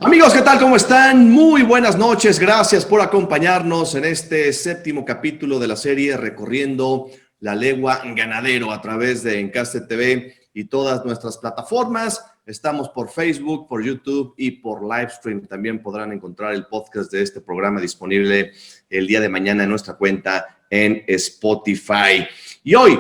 Amigos, ¿qué tal? ¿Cómo están? Muy buenas noches. Gracias por acompañarnos en este séptimo capítulo de la serie Recorriendo la Legua Ganadero a través de Encaste TV y todas nuestras plataformas. Estamos por Facebook, por YouTube y por Livestream. También podrán encontrar el podcast de este programa disponible el día de mañana en nuestra cuenta en Spotify. Y hoy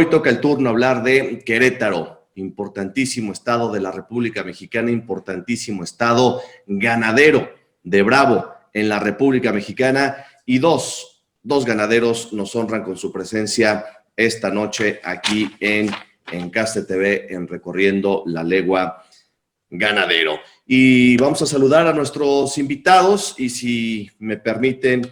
toca el turno hablar de Querétaro. Importantísimo estado de la República Mexicana, importantísimo estado ganadero de Bravo en la República Mexicana, y dos ganaderos nos honran con su presencia esta noche aquí en Encaste TV, en Recorriendo la Legua Ganadero. Y vamos a saludar a nuestros invitados, y si me permiten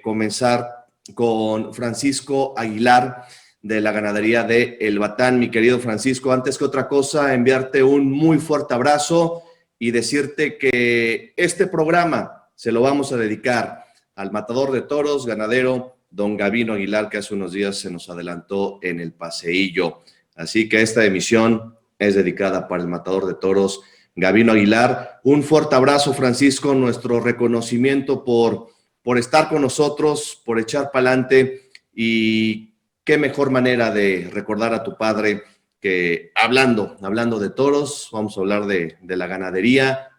comenzar con Francisco Aguilar, de la ganadería de El Batán. Mi querido Francisco, antes que otra cosa, enviarte un muy fuerte abrazo y decirte que este programa se lo vamos a dedicar al matador de toros, ganadero, don Gavino Aguilar, que hace unos días se nos adelantó en el paseillo. Así que esta emisión es dedicada para el matador de toros, Gavino Aguilar. Un fuerte abrazo, Francisco, nuestro reconocimiento por estar con nosotros, por echar para adelante, y qué mejor manera de recordar a tu padre que hablando de toros. Vamos a hablar de la ganadería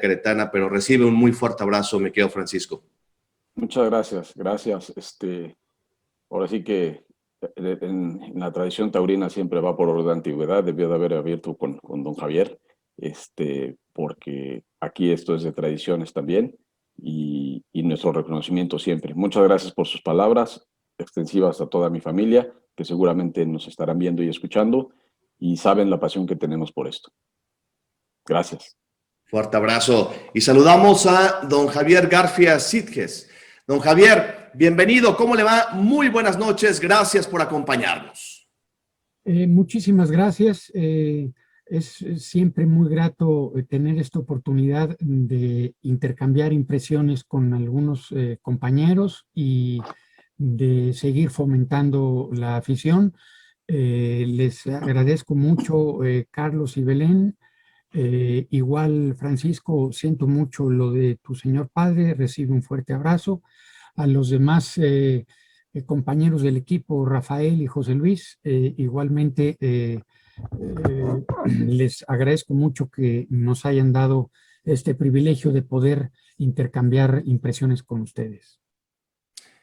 queretana, pero recibe un muy fuerte abrazo, mi querido Francisco. Muchas gracias. Ahora sí que en la tradición taurina siempre va por orden de antigüedad. Debió de haber abierto con don Javier, porque aquí esto es de tradiciones también, y nuestro reconocimiento siempre. Muchas gracias por sus palabras extensivas a toda mi familia, que seguramente nos estarán viendo y escuchando, y saben la pasión que tenemos por esto. Gracias. Fuerte abrazo. Y saludamos a don Javier Garfia Sitges. Don Javier, bienvenido. ¿Cómo le va? Muy buenas noches. Gracias por acompañarnos. Muchísimas gracias. Es siempre muy grato tener esta oportunidad de intercambiar impresiones con algunos compañeros y de seguir fomentando la afición. Les agradezco mucho, Carlos y Belén. Igual, Francisco, siento mucho lo de tu señor padre, recibe un fuerte abrazo. A los demás compañeros del equipo, Rafael y José Luis, igualmente les agradezco mucho que nos hayan dado este privilegio de poder intercambiar impresiones con ustedes.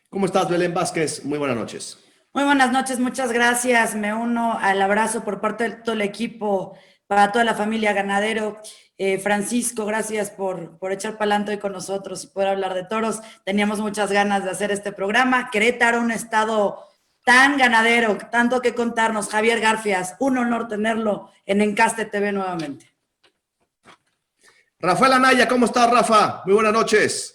¿Cómo estás, Belén Vázquez? Muy buenas noches. Muy buenas noches, muchas gracias. Me uno al abrazo por parte de todo el equipo, para toda la familia Ganadero. Francisco, gracias por echar para adelante hoy con nosotros y poder hablar de toros. Teníamos muchas ganas de hacer este programa. Querétaro, un estado tan ganadero, tanto que contarnos. Javier Garfias, un honor tenerlo en Encaste TV nuevamente. Rafael Anaya, ¿cómo estás, Rafa? Muy buenas noches.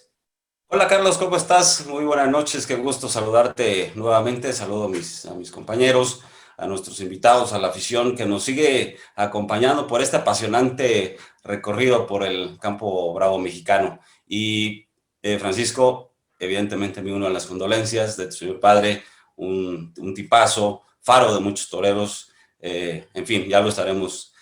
Hola Carlos, ¿cómo estás? Muy buenas noches, qué gusto saludarte nuevamente. Saludo a mis compañeros, a nuestros invitados, a la afición que nos sigue acompañando por este apasionante recorrido por el campo bravo mexicano. Y Francisco, evidentemente me uno a las condolencias de tu señor padre, un tipazo, faro de muchos toreros. En fin, ya lo estaremos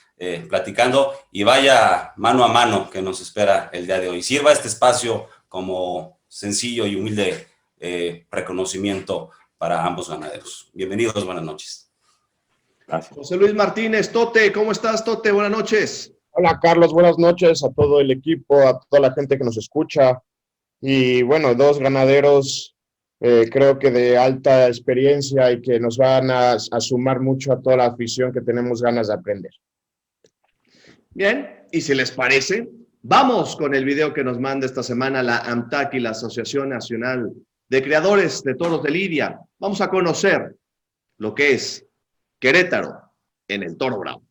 platicando, y vaya mano a mano que nos espera el día de hoy. Sirva este espacio como sencillo y humilde reconocimiento para ambos ganaderos. Bienvenidos, buenas noches. Gracias. José Luis Martínez, Tote, ¿cómo estás, Tote? Buenas noches. Hola, Carlos, buenas noches a todo el equipo, a toda la gente que nos escucha. Y bueno, dos ganaderos creo que de alta experiencia y que nos van a sumar mucho a toda la afición que tenemos ganas de aprender. Bien, y si les parece, vamos con el video que nos manda esta semana la AMTAC y la Asociación Nacional de Criadores de Toros de Lidia. Vamos a conocer lo que es Querétaro en el Toro Bravo.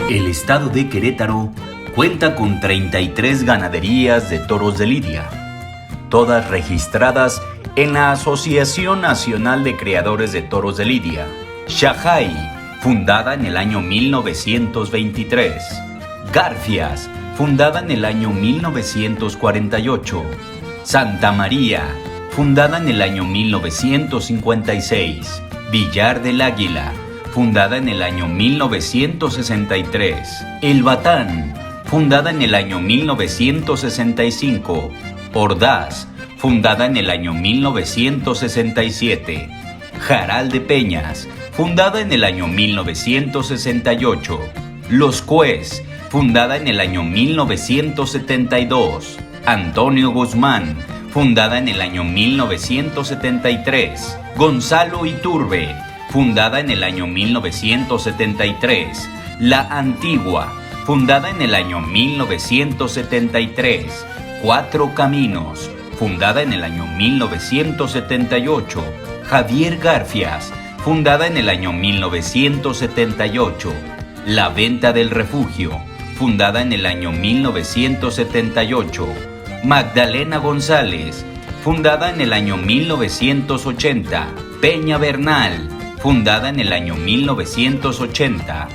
El estado de Querétaro cuenta con 33 ganaderías de toros de lidia, todas registradas en la Asociación Nacional de Criadores de Toros de Lidia, Shahai, fundada en el año 1923, Garfias, fundada en el año 1948, Santa María, fundada en el año 1956, Villar del Águila, fundada en el año 1963. El Batán, fundada en el año 1965. Ordaz, fundada en el año 1967. Jaral de Peñas, fundada en el año 1968. Los Cues, fundada en el año 1972. Antonio Guzmán, fundada en el año 1973. Gonzalo Iturbe, fundada en el año 1973. La Antigua, fundada en el año 1973. Cuatro Caminos, fundada en el año 1978. Javier Garfias, fundada en el año 1978. La Venta del Refugio, fundada en el año 1978. Magdalena González, fundada en el año 1980. Peña Bernal, fundada en el año 1980.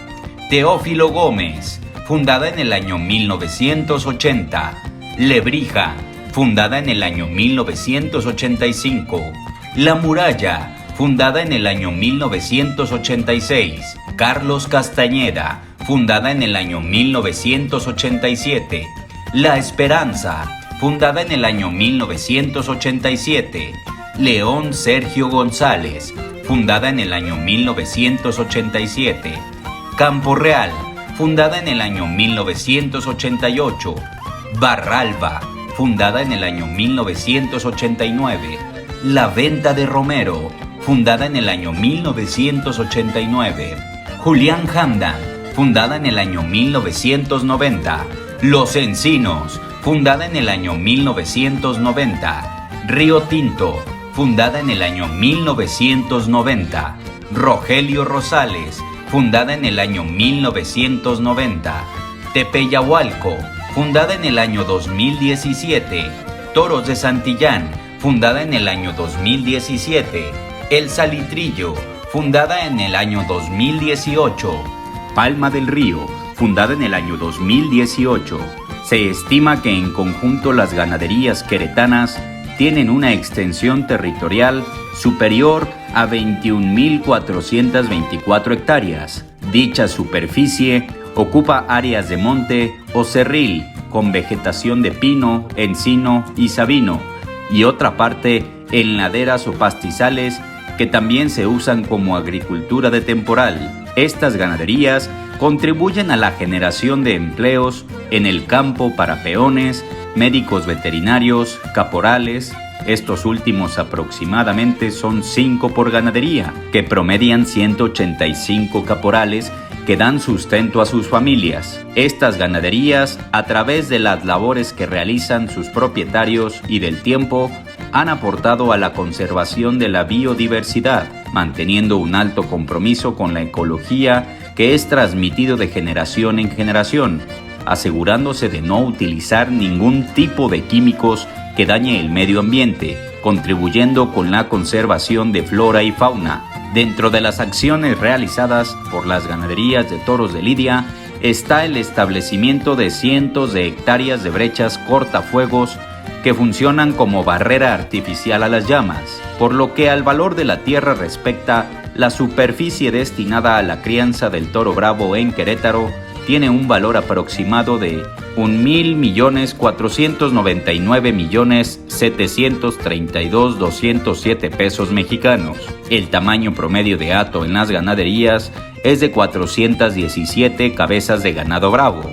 Teófilo Gómez, fundada en el año 1980. Lebrija, fundada en el año 1985. La Muralla, fundada en el año 1986. Carlos Castañeda, fundada en el año 1987. La Esperanza, fundada en el año 1987. León Sergio González, fundada en el año 1987. Campo Real, fundada en el año 1988. Barralba, fundada en el año 1989. La Venta de Romero, fundada en el año 1989. Julián Hamdan, fundada en el año 1990. Los Encinos, fundada en el año 1990. Río Tinto, fundada en el año 1990. Rogelio Rosales, fundada en el año 1990. Tepeyahualco, fundada en el año 2017. Toros de Santillán, fundada en el año 2017. El Salitrillo, fundada en el año 2018. Palma del Río, fundada en el año 2018. Se estima que en conjunto las ganaderías queretanas tienen una extensión territorial superior a 21.424 hectáreas. Dicha superficie ocupa áreas de monte o cerril con vegetación de pino, encino y sabino, y otra parte en laderas o pastizales que también se usan como agricultura de temporal. Estas ganaderías contribuyen a la generación de empleos en el campo para peones, médicos veterinarios, caporales. Estos últimos aproximadamente son 5 por ganadería, que promedian 185 caporales que dan sustento a sus familias. Estas ganaderías, a través de las labores que realizan sus propietarios y del tiempo, han aportado a la conservación de la biodiversidad, manteniendo un alto compromiso con la ecología que es transmitido de generación en generación, asegurándose de no utilizar ningún tipo de químicos que dañe el medio ambiente, contribuyendo con la conservación de flora y fauna. Dentro de las acciones realizadas por las ganaderías de toros de lidia está el establecimiento de cientos de hectáreas de brechas cortafuegos que funcionan como barrera artificial a las llamas. Por lo que al valor de la tierra respecta, la superficie destinada a la crianza del toro bravo en Querétaro tiene un valor aproximado de 1.499.732.207 pesos mexicanos. El tamaño promedio de hato en las ganaderías es de 417 cabezas de ganado bravo,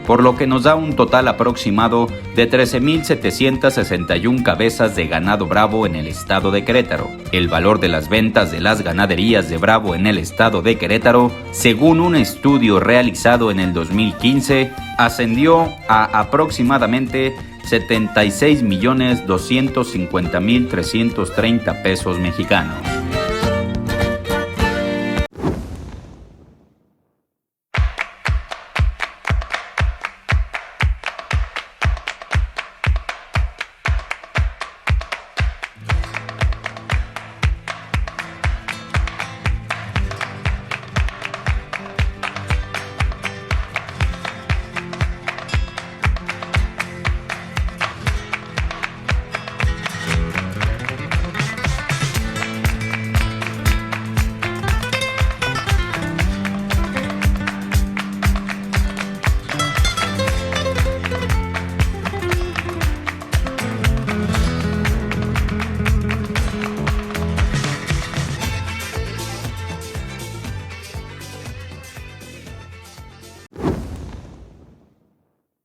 por lo que nos da un total aproximado de 13.761 cabezas de ganado bravo en el estado de Querétaro. El valor de las ventas de las ganaderías de bravo en el estado de Querétaro, según un estudio realizado en el 2015, ascendió a aproximadamente 76.250.330 pesos mexicanos.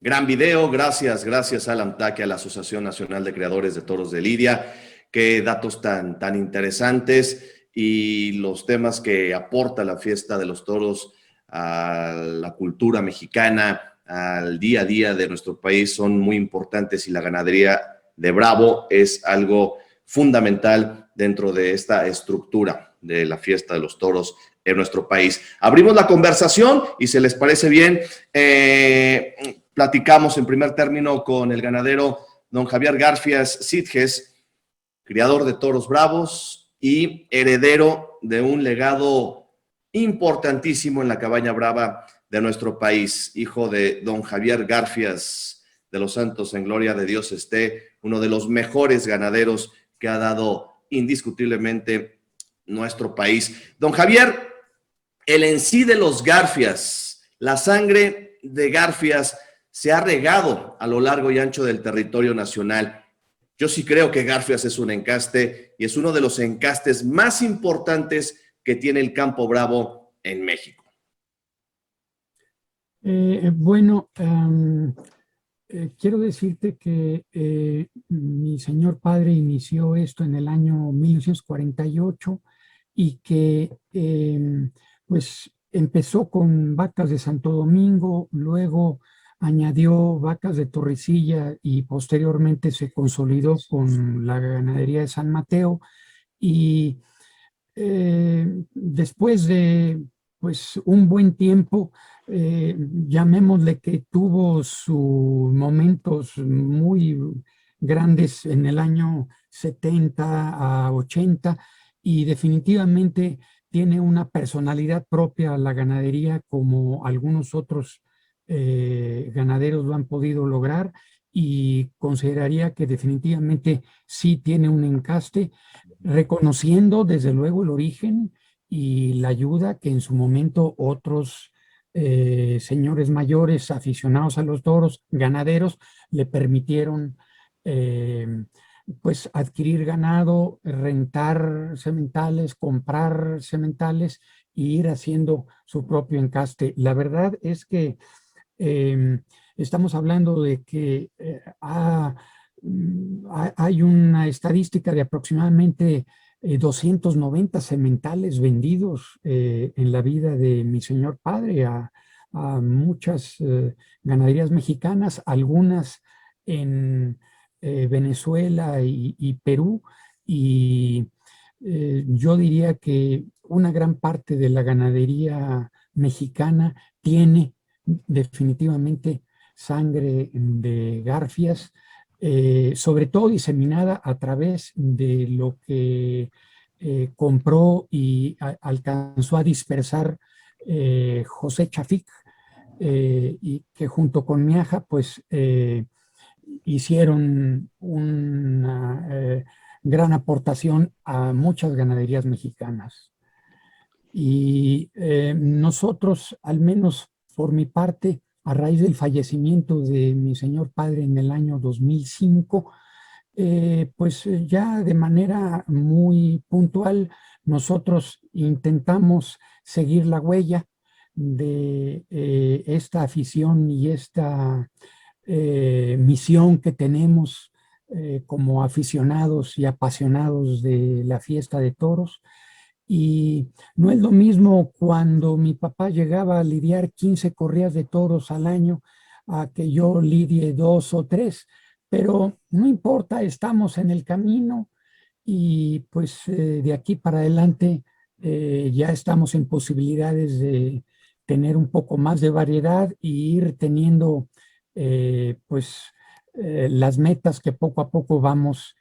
Gran video, gracias Alan Taque, a la Asociación Nacional de Creadores de Toros de Lidia. Qué datos tan interesantes y los temas que aporta la fiesta de los toros a la cultura mexicana, al día a día de nuestro país son muy importantes y la ganadería de Bravo es algo fundamental dentro de esta estructura de la fiesta de los toros en nuestro país. Abrimos la conversación y si les parece bien, platicamos en primer término con el ganadero don Javier Garfias Sitges, criador de toros bravos y heredero de un legado importantísimo en la cabaña brava de nuestro país, hijo de don Javier Garfias de los Santos, en gloria de Dios esté, uno de los mejores ganaderos que ha dado indiscutiblemente nuestro país. Don Javier, el en sí de los Garfias, la sangre de Garfias se ha regado a lo largo y ancho del territorio nacional. Yo sí creo que Garfias es un encaste y es uno de los encastes más importantes que tiene el campo bravo en México. Quiero decirte que mi señor padre inició esto en el año 1948 y que pues empezó con vacas de Santo Domingo, luego añadió vacas de Torrecilla y posteriormente se consolidó con la ganadería de San Mateo y después de pues un buen tiempo, llamémosle que tuvo sus momentos muy grandes en el año 70 a 80 y definitivamente tiene una personalidad propia la ganadería como algunos otros ganaderos lo han podido lograr y consideraría que definitivamente sí tiene un encaste, reconociendo desde luego el origen y la ayuda que en su momento otros señores mayores aficionados a los toros, ganaderos, le permitieron pues adquirir ganado, rentar sementales, comprar sementales e ir haciendo su propio encaste. La verdad es que estamos hablando de que hay una estadística de aproximadamente 290 sementales vendidos en la vida de mi señor padre a muchas ganaderías mexicanas, algunas en Venezuela y Perú, y yo diría que una gran parte de la ganadería mexicana tiene definitivamente sangre de Garfias, sobre todo diseminada a través de lo que compró y alcanzó a dispersar José Chafik, y que junto con Miaja pues hicieron una gran aportación a muchas ganaderías mexicanas. Y nosotros, al menos por mi parte, a raíz del fallecimiento de mi señor padre en el año 2005, pues ya de manera muy puntual, nosotros intentamos seguir la huella de esta afición y esta misión que tenemos como aficionados y apasionados de la fiesta de toros. Y no es lo mismo cuando mi papá llegaba a lidiar 15 corridas de toros al año a que yo lidie 2 o 3, pero no importa, estamos en el camino y pues de aquí para adelante ya estamos en posibilidades de tener un poco más de variedad y ir teniendo las metas que poco a poco vamos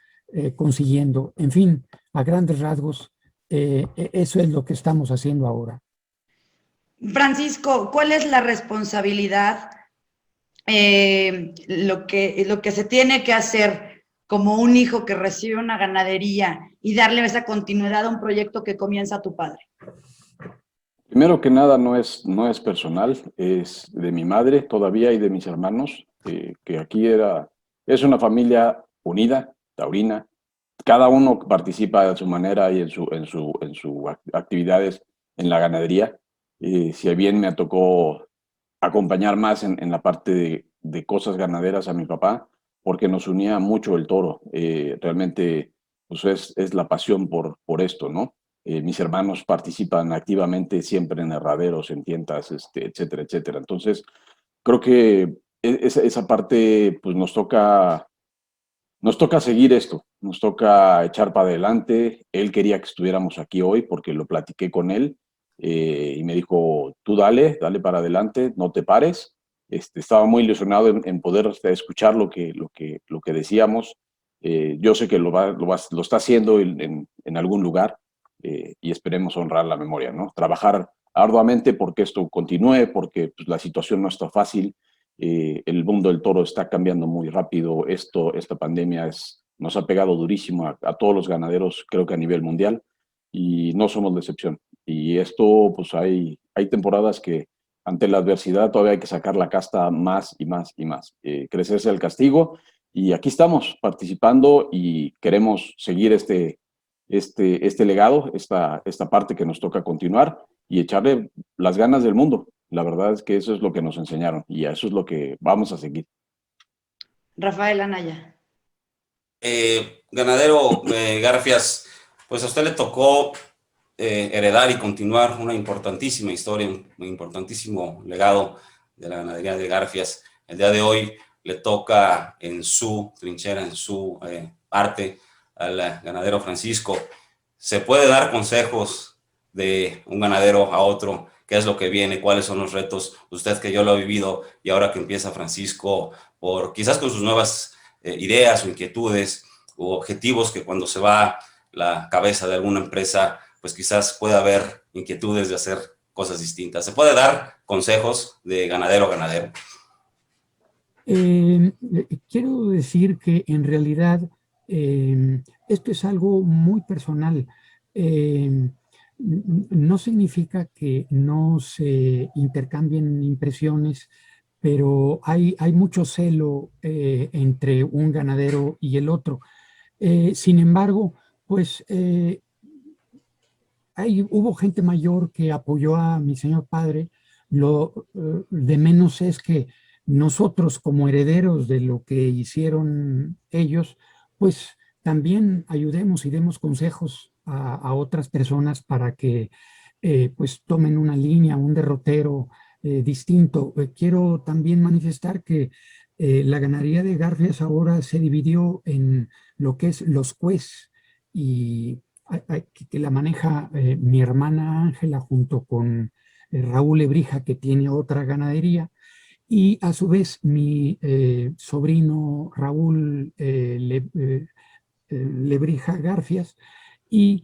consiguiendo. En fin, a grandes rasgos, eso es lo que estamos haciendo ahora. Francisco, ¿cuál es la responsabilidad, lo que se tiene que hacer como un hijo que recibe una ganadería y darle esa continuidad a un proyecto que comienza tu padre? Primero que nada, no es personal, es de mi madre todavía y de mis hermanos, que aquí es una familia unida, taurina. Cada uno participa de su manera y en sus actividades en la ganadería. Si bien me tocó acompañar más en la parte de cosas ganaderas a mi papá, porque nos unía mucho el toro. Realmente pues es la pasión por esto, ¿no? Mis hermanos participan activamente siempre en herraderos, en tiendas, etcétera, etcétera. Entonces, creo que esa parte, pues nos toca seguir esto, nos toca echar para adelante. Él quería que estuviéramos aquí hoy porque lo platiqué con él y me dijo, tú dale, dale para adelante, no te pares. Estaba muy ilusionado en poder escuchar lo que decíamos. Yo sé que lo está haciendo en algún lugar y esperemos honrar la memoria, ¿no? Trabajar arduamente porque esto continúe, porque pues, la situación no está fácil. El mundo del toro está cambiando muy rápido. Esta pandemia nos ha pegado durísimo a todos los ganaderos, creo que a nivel mundial, y no somos la excepción. Y esto, pues hay temporadas que ante la adversidad todavía hay que sacar la casta más y más y más. Crecerse el castigo, y aquí estamos participando y queremos seguir este legado, esta parte que nos toca continuar y echarle las ganas del mundo. La verdad es que eso es lo que nos enseñaron y a eso es lo que vamos a seguir. Rafael Anaya. Ganadero Garfias, pues a usted le tocó heredar y continuar una importantísima historia, un importantísimo legado de la ganadería de Garfias. El día de hoy le toca en su trinchera, en su arte, al ganadero Francisco. ¿Se puede dar consejos de un ganadero a otro? ¿Qué es lo que viene? ¿Cuáles son los retos? Usted que yo lo he vivido y ahora que empieza Francisco, quizás con sus nuevas ideas o inquietudes o objetivos, que cuando se va la cabeza de alguna empresa, pues quizás pueda haber inquietudes de hacer cosas distintas. ¿Se puede dar consejos de ganadero a ganadero? Quiero decir que en realidad esto es algo muy personal. No significa que no se intercambien impresiones, pero hay mucho celo entre un ganadero y el otro. Sin embargo, pues hubo gente mayor que apoyó a mi señor padre. Lo de menos es que nosotros, como herederos de lo que hicieron ellos, pues también ayudemos y demos consejos a otras personas para que pues tomen una línea, un derrotero distinto. Quiero también manifestar que la ganadería de Garfias ahora se dividió en lo que es los cues, y que la maneja mi hermana Ángela junto con Raúl Lebrija, que tiene otra ganadería, y a su vez mi sobrino Raúl Lebrija Garfias, y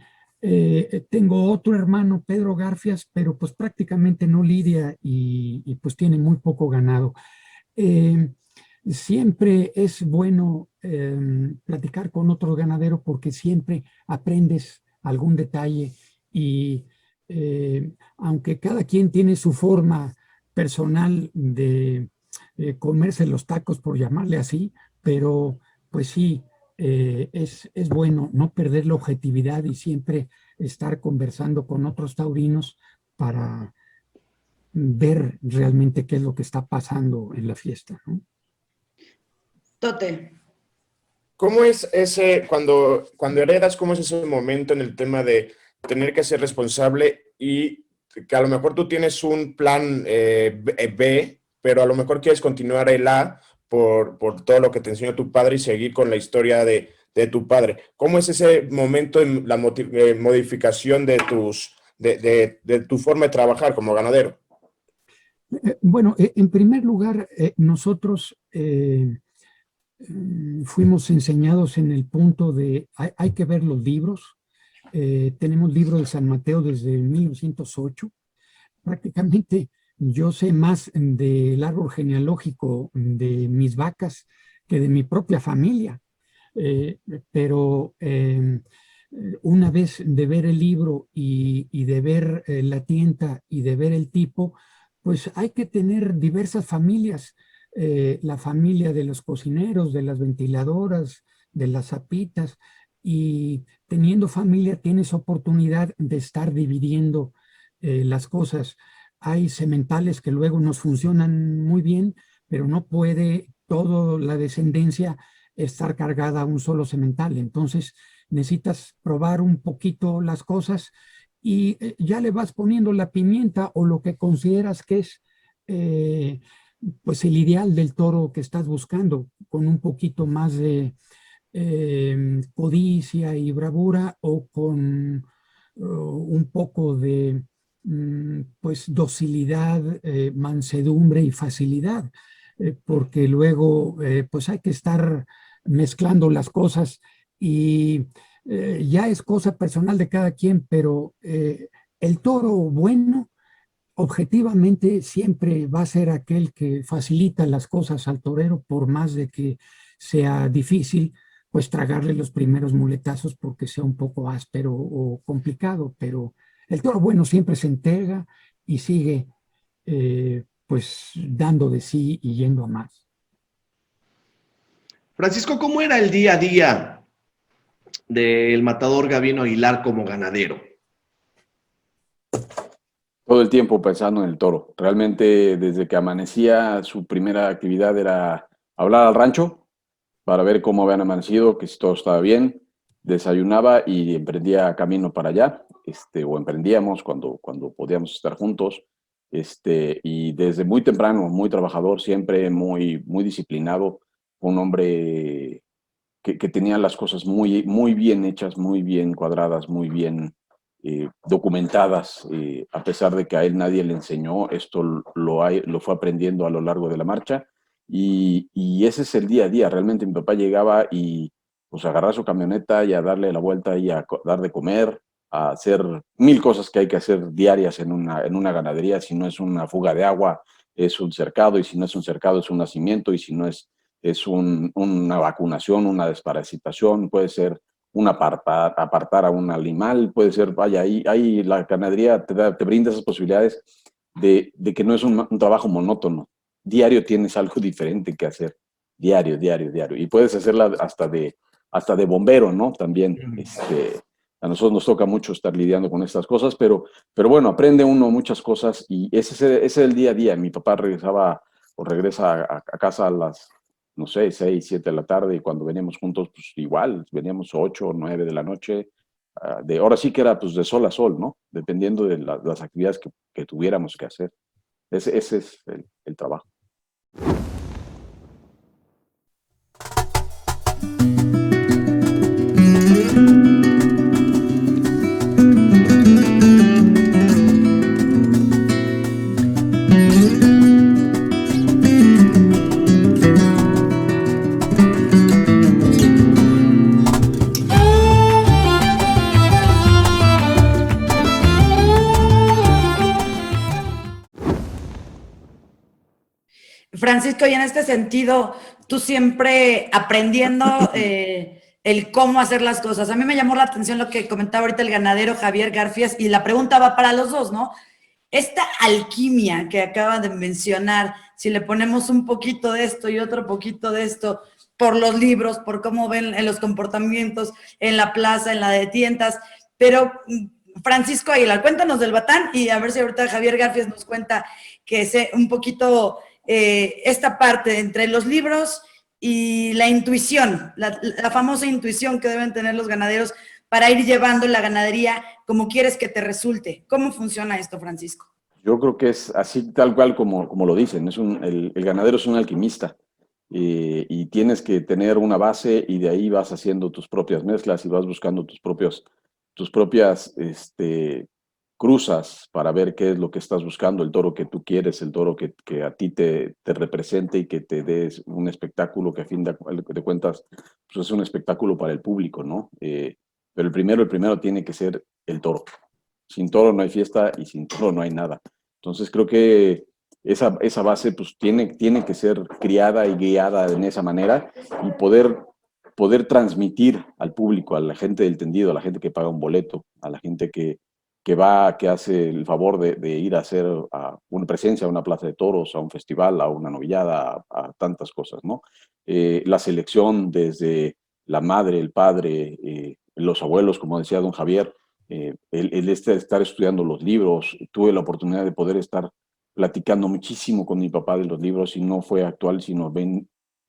tengo otro hermano, Pedro Garfias, pero pues prácticamente no lidia y pues tiene muy poco ganado. Siempre es bueno platicar con otro ganadero porque siempre aprendes algún detalle y aunque cada quien tiene su forma personal de comerse los tacos, por llamarle así, pero pues sí, es bueno no perder la objetividad y siempre estar conversando con otros taurinos para ver realmente qué es lo que está pasando en la fiesta, ¿no? Tote. ¿Cómo es cuando heredas, cómo es ese momento en el tema de tener que ser responsable y que a lo mejor tú tienes un plan B, pero a lo mejor quieres continuar el A por todo lo que te enseñó tu padre y seguir con la historia de tu padre? ¿Cómo es ese momento en la modificación de tu forma de trabajar como ganadero? Bueno, en primer lugar, nosotros fuimos enseñados en el punto de hay que ver los libros. Tenemos libros de San Mateo desde 1908. Prácticamente yo sé más del árbol genealógico de mis vacas que de mi propia familia. Pero una vez de ver el libro y de ver la tienda y de ver el tipo, pues hay que tener diversas familias. La familia de los cocineros, de las ventiladoras, de las zapitas, y teniendo familia tienes oportunidad de estar dividiendo las cosas. Hay sementales que luego nos funcionan muy bien, pero no puede toda la descendencia estar cargada a un solo semental. Entonces necesitas probar un poquito las cosas y ya le vas poniendo la pimienta o lo que consideras que es pues el ideal del toro que estás buscando, con un poquito más de codicia y bravura, o con un poco de pues docilidad, mansedumbre y facilidad, porque luego pues hay que estar mezclando las cosas y ya es cosa personal de cada quien, pero el toro bueno objetivamente siempre va a ser aquel que facilita las cosas al torero, por más de que sea difícil, pues tragarle los primeros muletazos porque sea un poco áspero o complicado, pero el toro bueno siempre se entrega y sigue pues dando de sí y yendo a más. Francisco, ¿cómo era el día a día del matador Gavino Aguilar como ganadero? Todo el tiempo pensando en el toro. Realmente, desde que amanecía, su primera actividad era hablar al rancho para ver cómo habían amanecido, que si todo estaba bien. Desayunaba y emprendía camino para allá, o emprendíamos cuando podíamos estar juntos. Y desde muy temprano, muy trabajador, siempre muy disciplinado, un hombre que tenía las cosas muy bien hechas, muy bien cuadradas, muy bien documentadas, a pesar de que a él nadie le enseñó, esto lo fue aprendiendo a lo largo de la marcha, y ese es el día a día. Realmente mi papá llegaba y pues agarrar su camioneta y a darle la vuelta y a dar de comer, a hacer mil cosas que hay que hacer diarias en una ganadería. Si no es una fuga de agua, es un cercado, y si no es un cercado, es un nacimiento, y si no es una vacunación, una desparasitación, puede ser apartar a un animal, puede ser, vaya, ahí la ganadería te brinda esas posibilidades de que no es un trabajo monótono. Diario tienes algo diferente que hacer, diario. Y puedes hacerla hasta de bombero, ¿no? También, a nosotros nos toca mucho estar lidiando con estas cosas, pero bueno, aprende uno muchas cosas, y ese es el día a día. Mi papá regresa a casa a las, no sé, 6, 7 de la tarde, y cuando veníamos juntos, pues igual, veníamos 8 o 9 de la noche. Ahora sí que era pues de sol a sol, ¿no? Dependiendo de las actividades que tuviéramos que hacer. Ese es el trabajo. Francisco, y en este sentido, tú siempre aprendiendo el cómo hacer las cosas. A mí me llamó la atención lo que comentaba ahorita el ganadero Javier Garfias, y la pregunta va para los dos, ¿no? Esta alquimia que acaba de mencionar, si le ponemos un poquito de esto y otro poquito de esto, por los libros, por cómo ven en los comportamientos en la plaza, en la de tientas, pero Francisco Aguilar, cuéntanos del Batán, y a ver si ahorita Javier Garfias nos cuenta que sé un poquito esta parte entre los libros y la intuición, la famosa intuición que deben tener los ganaderos para ir llevando la ganadería como quieres que te resulte. ¿Cómo funciona esto, Francisco? Yo creo que es así, tal cual como lo dicen. El ganadero es un alquimista, y tienes que tener una base, y de ahí vas haciendo tus propias mezclas y vas buscando tus propias cruzas para ver qué es lo que estás buscando, el toro que tú quieres, el toro que a ti te represente y que te des un espectáculo que a fin de cuentas pues es un espectáculo para el público, ¿no? Pero el primero tiene que ser el toro. Sin toro no hay fiesta, y sin toro no hay nada. Entonces creo que esa base pues tiene que ser criada y guiada en esa manera, y poder transmitir al público, a la gente del tendido, a la gente que paga un boleto, a la gente que hace el favor de ir a hacer una presencia a una plaza de toros, a un festival, a una novillada, a tantas cosas, ¿no? La selección desde la madre, el padre, los abuelos, como decía don Javier, el estar estudiando los libros. Tuve la oportunidad de poder estar platicando muchísimo con mi papá de los libros y no fue actual, sino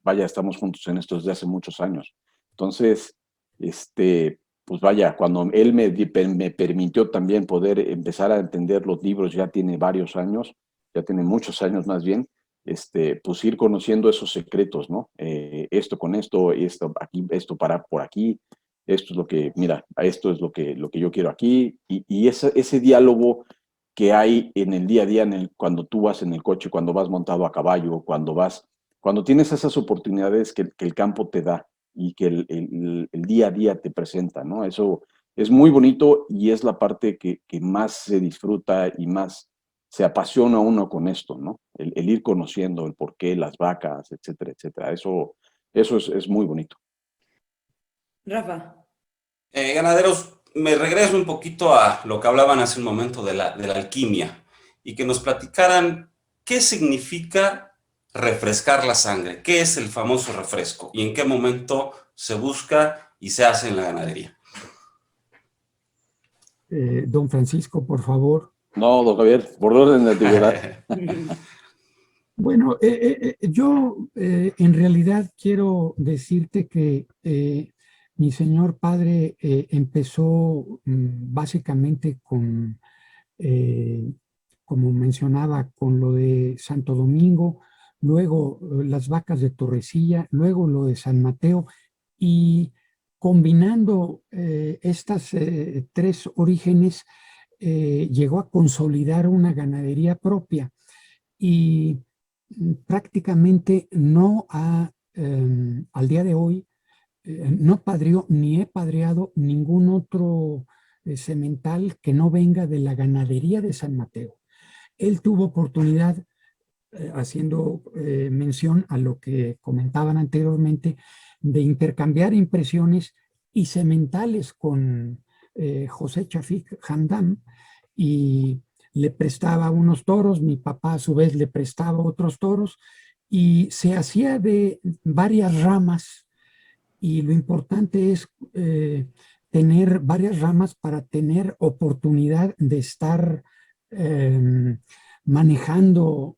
vaya, estamos juntos en esto desde hace muchos años. Entonces, pues vaya, cuando él me permitió también poder empezar a entender los libros, ya tiene varios años, ya tiene muchos años más bien, pues ir conociendo esos secretos, ¿no? Esto con esto, aquí, esto para por aquí, esto es lo que, mira, esto es lo que yo quiero aquí, y ese diálogo que hay en el día a día, cuando tú vas en el coche, cuando vas montado a caballo, cuando tienes esas oportunidades que el campo te da y que el día a día te presenta, ¿no? Eso es muy bonito y es la parte que más se disfruta y más se apasiona uno con esto, ¿no? El ir conociendo el porqué, las vacas, etcétera, etcétera. Eso es muy bonito. Rafa. Ganaderos, me regreso un poquito a lo que hablaban hace un momento de la alquimia y que nos platicaran qué significa refrescar la sangre, qué es el famoso refresco y en qué momento se busca y se hace en la ganadería. Don Francisco, por favor. No, don Javier, por orden de antigüedad. Bueno, yo en realidad quiero decirte que mi señor padre empezó básicamente con, como mencionaba, con lo de Santo Domingo, luego las vacas de Torrecilla, luego lo de San Mateo, y combinando estas tres orígenes, llegó a consolidar una ganadería propia y prácticamente no ha, al día de hoy, no padrió ni he padreado ningún otro semental que no venga de la ganadería de San Mateo. Él tuvo oportunidad, haciendo mención a lo que comentaban anteriormente, de intercambiar impresiones y sementales con José Chafik Hamdam, y le prestaba unos toros, mi papá a su vez le prestaba otros toros, y se hacía de varias ramas, y lo importante es tener varias ramas para tener oportunidad de estar manejando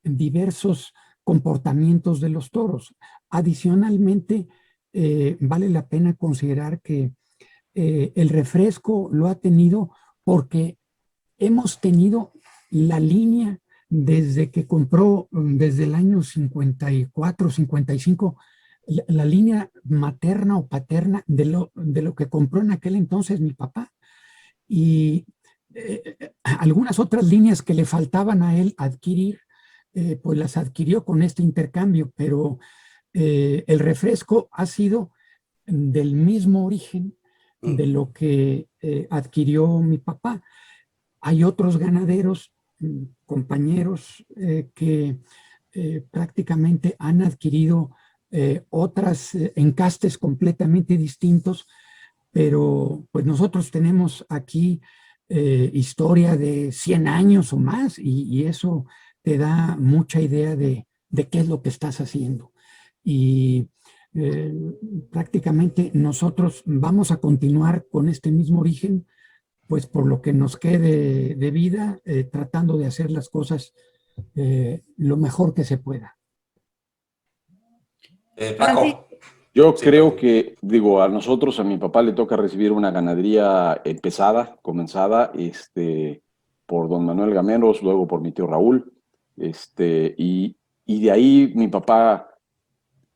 diversos comportamientos de los toros. Adicionalmente, vale la pena considerar que el refresco lo ha tenido porque hemos tenido la línea desde que compró, desde el año 54, 55, la línea materna o paterna de lo que compró en aquel entonces mi papá. Y algunas otras líneas que le faltaban a él adquirir, pues las adquirió con este intercambio, pero el refresco ha sido del mismo origen de lo que adquirió mi papá. Hay otros ganaderos, compañeros, que prácticamente han adquirido otras encastes completamente distintos, pero pues nosotros tenemos aquí historia de 100 años o más, y eso te da mucha idea de qué es lo que estás haciendo. Y prácticamente nosotros vamos a continuar con este mismo origen, pues por lo que nos quede de vida, tratando de hacer las cosas lo mejor que se pueda. Paco. Yo Sí, creo perdón. que, digo, a nosotros, a mi papá le toca recibir una ganadería empezada, comenzada, por don Manuel Gameros, luego por mi tío Raúl, y de ahí mi papá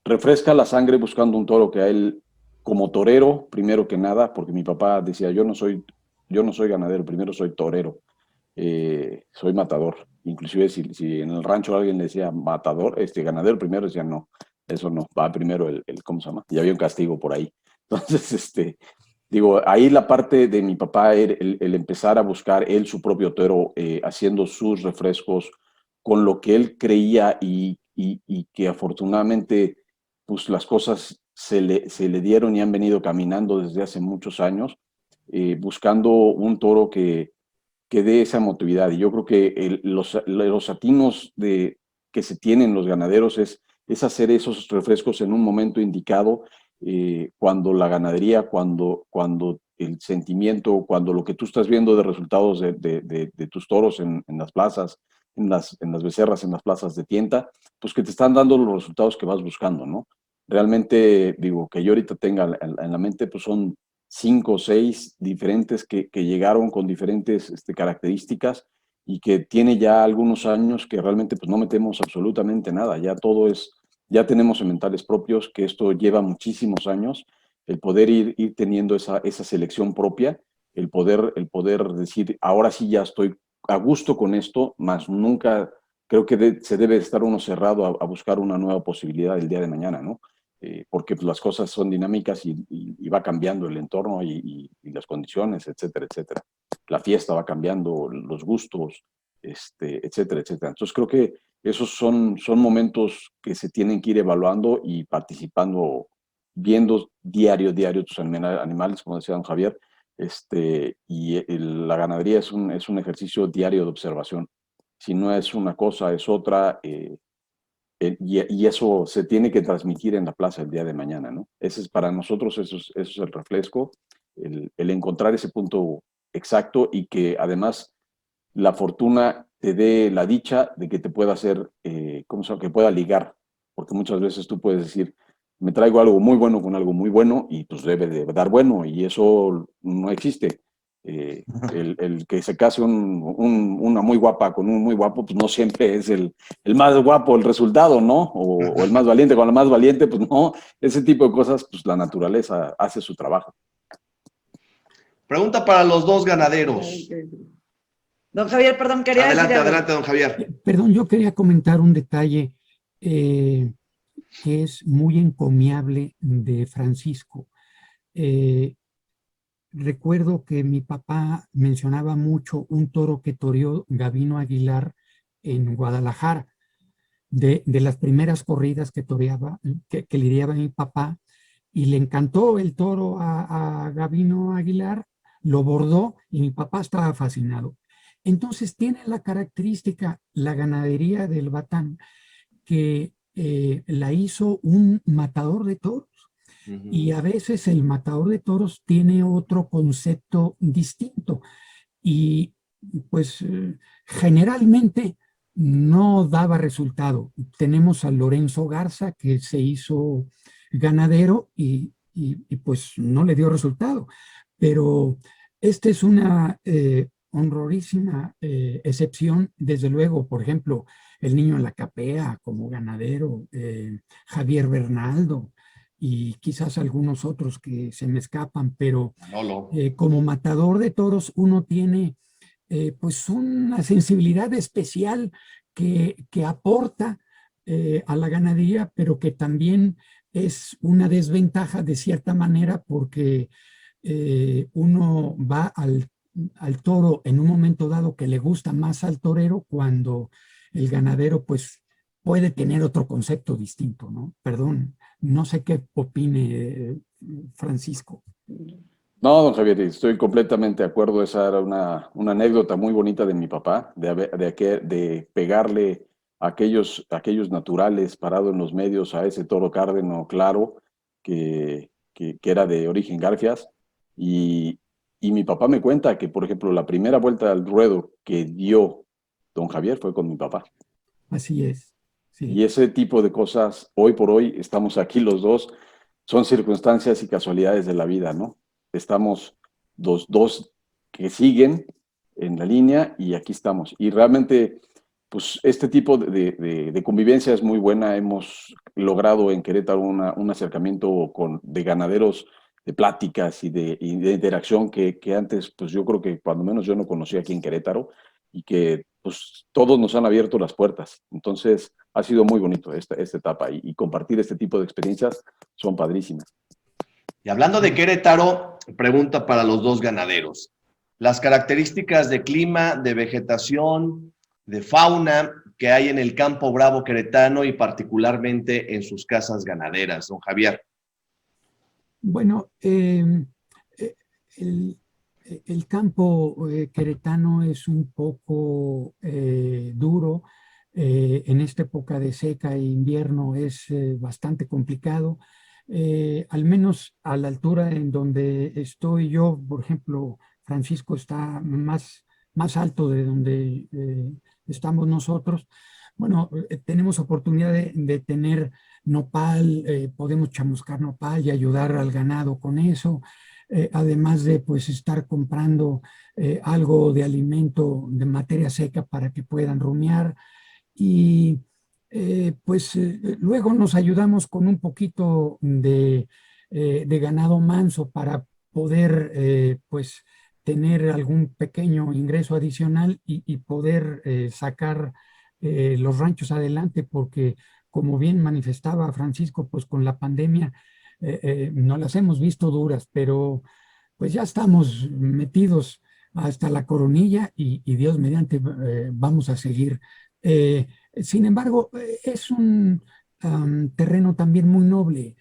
refresca la sangre buscando un toro que a él, como torero, primero que nada, porque mi papá decía, yo no soy ganadero, primero soy torero, soy matador. Inclusive si en el rancho alguien le decía matador, ganadero primero, decía no, eso no, va primero ¿cómo se llama? Y había un castigo por ahí. Entonces, digo, ahí la parte de mi papá era el empezar a buscar él su propio toro, haciendo sus refrescos con lo que él creía y que afortunadamente pues las cosas se le dieron y han venido caminando desde hace muchos años, buscando un toro que dé esa emotividad. Y yo creo que los atinos que se tienen los ganaderos es hacer esos refrescos en un momento indicado, cuando la ganadería, cuando el sentimiento, cuando lo que tú estás viendo de resultados de tus toros en las plazas, en las becerras, en las plazas de tienda, pues que te están dando los resultados que vas buscando, ¿no? Realmente, digo, que yo ahorita tenga en la mente, pues son 5 o 6 diferentes que llegaron con diferentes características y que tiene ya algunos años que realmente pues no metemos absolutamente nada, ya todo es, ya tenemos sementales propios, que esto lleva muchísimos años, el poder ir teniendo esa selección propia, el poder decir, ahora sí ya estoy a gusto con esto, más nunca creo que se debe estar uno cerrado a buscar una nueva posibilidad el día de mañana, ¿no? Porque pues, las cosas son dinámicas y va cambiando el entorno y las condiciones, etcétera, etcétera. La fiesta va cambiando, los gustos, etcétera, etcétera. Entonces creo que esos son momentos que se tienen que ir evaluando y participando, viendo diario tus animales, como decía don Javier, la ganadería es un ejercicio diario de observación. Si no es una cosa, es otra, y eso se tiene que transmitir en la plaza el día de mañana, ¿no? Ese es para nosotros, eso es el reflejo, el encontrar ese punto exacto y que además la fortuna te dé la dicha de que te pueda hacer, ¿cómo se llama? Que pueda ligar, porque muchas veces tú puedes decir, me traigo algo muy bueno con algo muy bueno y pues debe de dar bueno y eso no existe. El que se case una muy guapa con un muy guapo, pues no siempre es el más guapo el resultado, ¿no? O el más valiente con la más valiente, pues no. Ese tipo de cosas, pues la naturaleza hace su trabajo. Pregunta para los dos ganaderos. Don Javier, perdón, quería decir algo. Adelante, don Javier. Perdón, yo quería comentar un detalle que es muy encomiable de Francisco. Recuerdo que mi papá mencionaba mucho un toro que toreó Gabino Aguilar en Guadalajara, de las primeras corridas que toreaba, que lidiaba mi papá, y le encantó el toro a Gabino Aguilar, lo bordó y mi papá estaba fascinado. Entonces tiene la característica, la ganadería del Batán, que la hizo un matador de toros. Y a veces el matador de toros tiene otro concepto distinto y pues generalmente no daba resultado. Tenemos a Lorenzo Garza que se hizo ganadero y pues no le dio resultado, pero esta es una honrorísima excepción, desde luego. Por ejemplo, el niño en la capea como ganadero, Javier Bernaldo, y quizás algunos otros que se me escapan, pero como matador de toros uno tiene pues una sensibilidad especial que aporta a la ganadería, pero que también es una desventaja de cierta manera porque uno va al toro en un momento dado que le gusta más al torero, cuando el ganadero pues puede tener otro concepto distinto, ¿no? Perdón, no sé qué opine Francisco. No, don Javier, estoy completamente de acuerdo. Esa era una anécdota muy bonita de mi papá, de pegarle a aquellos naturales parado en los medios a ese toro cárdeno claro que era de origen Garfias. Y mi papá me cuenta que, por ejemplo, la primera vuelta al ruedo que dio don Javier fue con mi papá. Así es. Sí. Y ese tipo de cosas, hoy por hoy, estamos aquí los dos, son circunstancias y casualidades de la vida, ¿no? Estamos dos que siguen en la línea y aquí estamos. Y realmente, pues este tipo de convivencia es muy buena. Hemos logrado en Querétaro un acercamiento de ganaderos, de pláticas y de interacción que antes, pues yo creo que cuando menos yo no conocía aquí en Querétaro, y que pues todos nos han abierto las puertas. Entonces ha sido muy bonito esta etapa y compartir este tipo de experiencias son padrísimas. Y hablando de Querétaro, pregunta para los dos ganaderos. Las características de clima, de vegetación, de fauna que hay en el campo bravo queretano y particularmente en sus casas ganaderas, don Javier. Bueno, el campo queretano es un poco duro. En esta época de seca e invierno es bastante complicado. Al menos a la altura en donde estoy yo, por ejemplo, Francisco está más más alto de donde estamos nosotros. Bueno, tenemos oportunidad de tener nopal, podemos chamuscar nopal y ayudar al ganado con eso, además de pues estar comprando algo de alimento, de materia seca para que puedan rumiar y luego nos ayudamos con un poquito de ganado manso para poder pues tener algún pequeño ingreso adicional y poder sacar los ranchos adelante, porque como bien manifestaba Francisco, pues con la pandemia no las hemos visto duras, pero pues ya estamos metidos hasta la coronilla y Dios mediante vamos a seguir. Sin embargo, es un terreno también muy noble,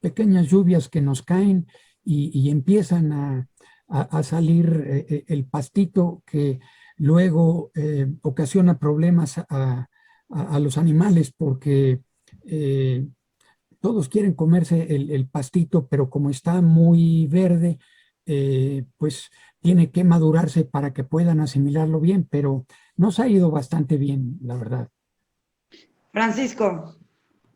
pequeñas lluvias que nos caen y empiezan a salir el pastito que luego ocasiona problemas a los animales porque todos quieren comerse el pastito, pero como está muy verde, pues tiene que madurarse para que puedan asimilarlo bien, pero nos ha ido bastante bien, la verdad. Francisco.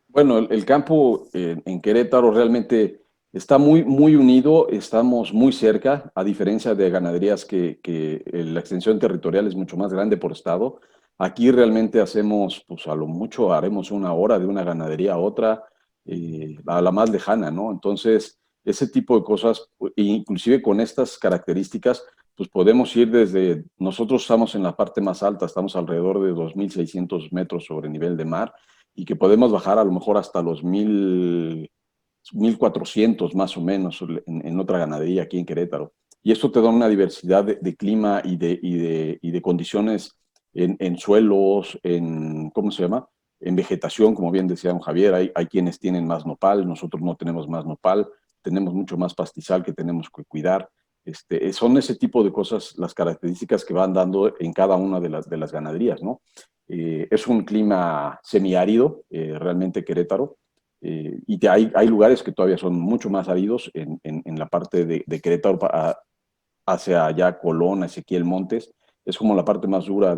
Bueno, el campo en Querétaro realmente está muy, muy unido, estamos muy cerca, a diferencia de ganaderías que la extensión territorial es mucho más grande por estado. Aquí realmente hacemos, pues a lo mucho haremos 1 hora de una ganadería a otra, a la más lejana, ¿no? Entonces, ese tipo de cosas, inclusive con estas características, pues podemos ir desde, nosotros estamos en la parte más alta, estamos alrededor de 2.600 metros sobre nivel de mar, y que podemos bajar a lo mejor hasta los 1.400 más o menos en otra ganadería aquí en Querétaro. Y esto te da una diversidad de clima y de condiciones en suelos, ¿cómo se llama? En vegetación, como bien decía don Javier, hay quienes tienen más nopal, nosotros no tenemos más nopal, tenemos mucho más pastizal que tenemos que cuidar. Son ese tipo de cosas las características que van dando en cada una de las ganaderías, ¿no? Es un clima semiárido, realmente Querétaro, y hay lugares que todavía son mucho más áridos en la parte de Querétaro hacia allá Colón, Ezequiel Montes. Es como la parte más dura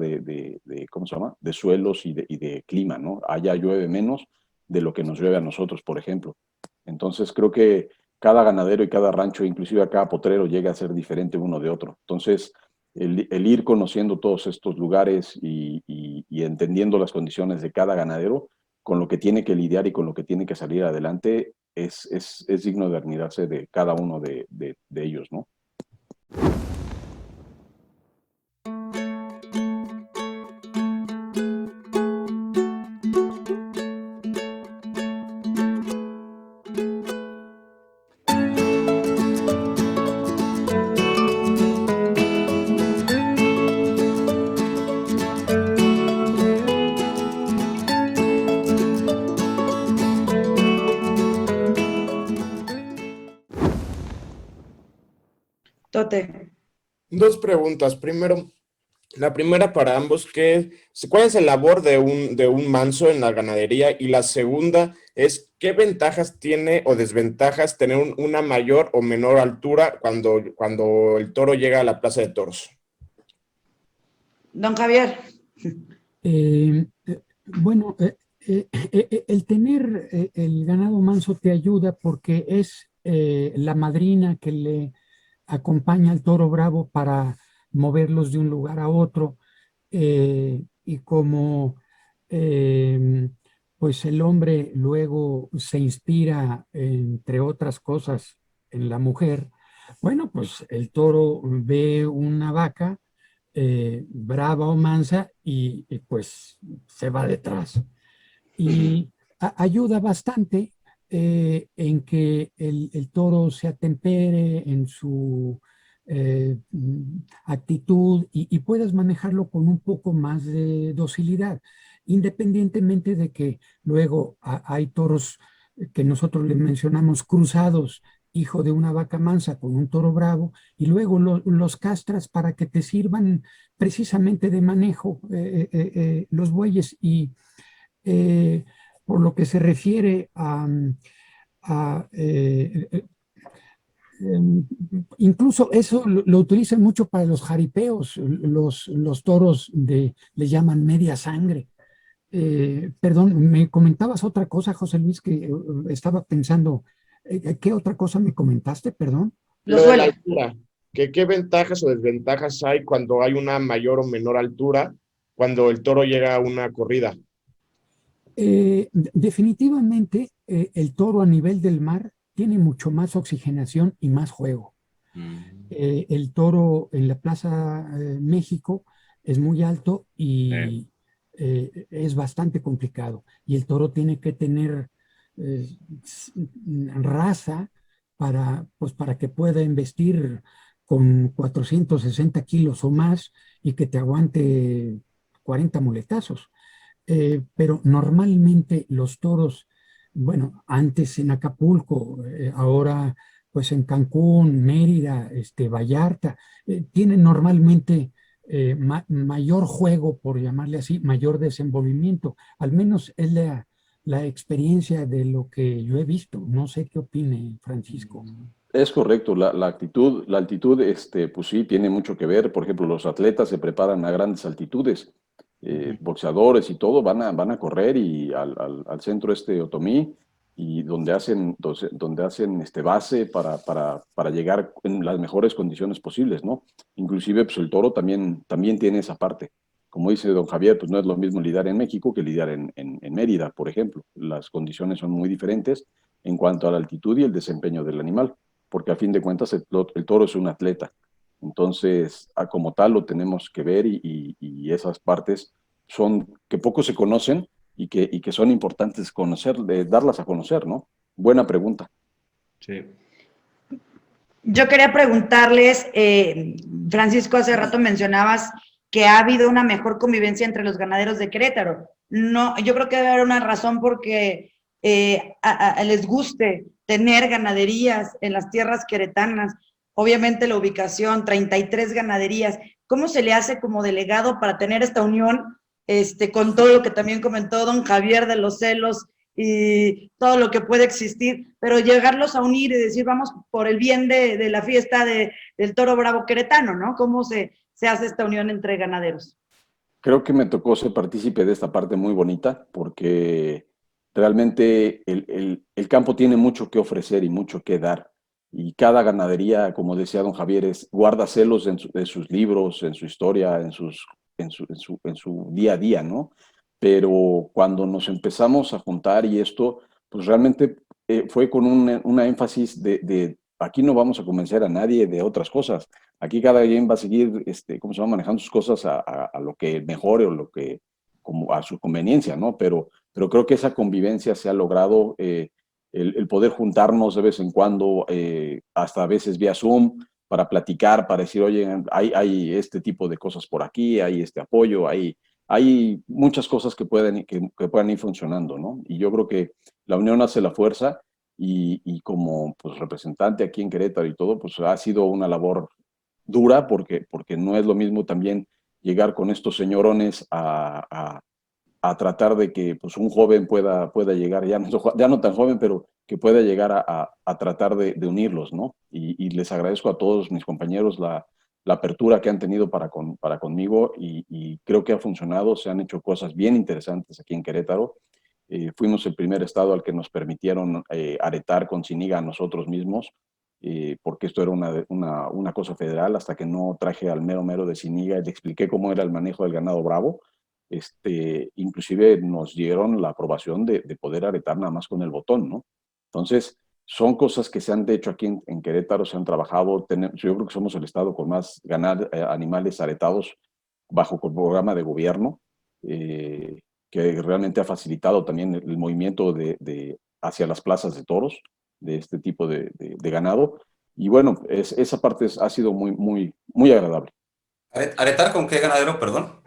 ¿cómo se llama? De suelos y de clima, ¿no? Allá llueve menos de lo que nos llueve a nosotros, por ejemplo. Entonces creo que cada ganadero y cada rancho, inclusive a cada potrero, llega a ser diferente uno de otro. Entonces, el ir conociendo todos estos lugares y entendiendo las condiciones de cada ganadero, con lo que tiene que lidiar y con lo que tiene que salir adelante, es digno de admirarse de cada uno de ellos, ¿no? Tote. 2 preguntas. Primero, la primera para ambos, ¿cuál es la labor de un manso en la ganadería? Y la segunda es, ¿qué ventajas tiene o desventajas tener una mayor o menor altura cuando el toro llega a la plaza de toros? Don Javier. Bueno, el tener el ganado manso te ayuda porque es la madrina que le acompaña al toro bravo para moverlos de un lugar a otro, y como pues el hombre luego se inspira, entre otras cosas, en la mujer, bueno, pues el toro ve una vaca brava o mansa y pues se va detrás. Y ayuda bastante en que el toro se atempere en su actitud y puedas manejarlo con un poco más de docilidad, independientemente de que luego hay toros que nosotros les mencionamos cruzados, hijo de una vaca mansa con un toro bravo, y luego los castras para que te sirvan precisamente de manejo los bueyes. Y por lo que se refiere a Incluso eso lo utilizan mucho para los jaripeos, los toros le llaman media sangre. Perdón, me comentabas otra cosa, José Luis, que estaba pensando. ¿Qué otra cosa me comentaste? Perdón. Los Lo de la suelos. altura, que qué ventajas o desventajas hay cuando hay una mayor o menor altura, cuando el toro llega a una corrida. Definitivamente, el toro a nivel del mar tiene mucho más oxigenación y más juego. El toro en la Plaza México es muy alto y es bastante complicado. Y el toro tiene que tener raza para que pueda embestir con 460 kilos o más y que te aguante 40 muletazos. Pero normalmente los toros, bueno, antes en Acapulco, ahora pues en Cancún, Mérida, Vallarta, tienen normalmente mayor juego, por llamarle así, mayor desenvolvimiento. Al menos es la experiencia de lo que yo he visto. No sé qué opine Francisco. Es correcto, la altitud, pues sí, tiene mucho que ver. Por ejemplo, los atletas se preparan a grandes altitudes, boxeadores y todo van a correr y al centro Otomí, y donde hacen base para llegar en las mejores condiciones posibles, ¿no? Inclusive, pues el toro también tiene esa parte. Como dice don Javier, pues no es lo mismo lidiar en México que lidiar en Mérida, por ejemplo. Las condiciones son muy diferentes en cuanto a la altitud y el desempeño del animal, porque a fin de cuentas el toro es un atleta. Entonces, como tal, lo tenemos que ver y esas partes son que poco se conocen y que son importantes conocer, darlas a conocer, ¿no? Buena pregunta. Sí. Yo quería preguntarles, Francisco, hace rato mencionabas que ha habido una mejor convivencia entre los ganaderos de Querétaro. No, yo creo que debe haber una razón porque les guste tener ganaderías en las tierras queretanas. Obviamente la ubicación, 33 ganaderías. ¿Cómo se le hace como delegado para tener esta unión con todo lo que también comentó don Javier de los celos y todo lo que puede existir, pero llegarlos a unir y decir, vamos por el bien de la fiesta del toro bravo queretano, ¿no? ¿Cómo se hace esta unión entre ganaderos? Creo que me tocó ser partícipe de esta parte muy bonita, porque realmente el campo tiene mucho que ofrecer y mucho que dar. Y cada ganadería, como decía don Javier, guarda celos de sus libros, en su historia, en su día a día, ¿no? Pero cuando nos empezamos a juntar y esto, pues realmente fue con una énfasis de aquí no vamos a convencer a nadie de otras cosas. Aquí cada quien va a seguir, ¿cómo se va manejando sus cosas a lo que mejore o lo que, como a su conveniencia, ¿no? Pero creo que esa convivencia se ha logrado, el poder juntarnos de vez en cuando, hasta a veces vía Zoom, para platicar, para decir, oye, hay este tipo de cosas por aquí, hay este apoyo, hay muchas cosas que puedan ir funcionando, ¿no? Y yo creo que la unión hace la fuerza y como pues, representante aquí en Querétaro y todo, pues ha sido una labor dura porque no es lo mismo también llegar con estos señorones a tratar de que pues, un joven pueda llegar, ya no tan joven, pero que pueda llegar a tratar de unirlos, ¿no? Y les agradezco a todos mis compañeros la apertura que han tenido para conmigo y creo que ha funcionado, se han hecho cosas bien interesantes aquí en Querétaro. Fuimos el primer estado al que nos permitieron aretar con ciniga a nosotros mismos, porque esto era una cosa federal, hasta que no traje al mero de ciniga y le expliqué cómo era el manejo del ganado bravo. Inclusive nos dieron la aprobación de poder aretar nada más con el botón, ¿no? Entonces, son cosas que se han hecho aquí en Querétaro, se han trabajado. Yo creo que somos el estado con más animales aretados bajo el programa de gobierno, que realmente ha facilitado también el movimiento hacia las plazas de toros, de este tipo de ganado. Y bueno, esa parte ha sido muy, muy, muy agradable. ¿Aretar con qué ganadero, perdón?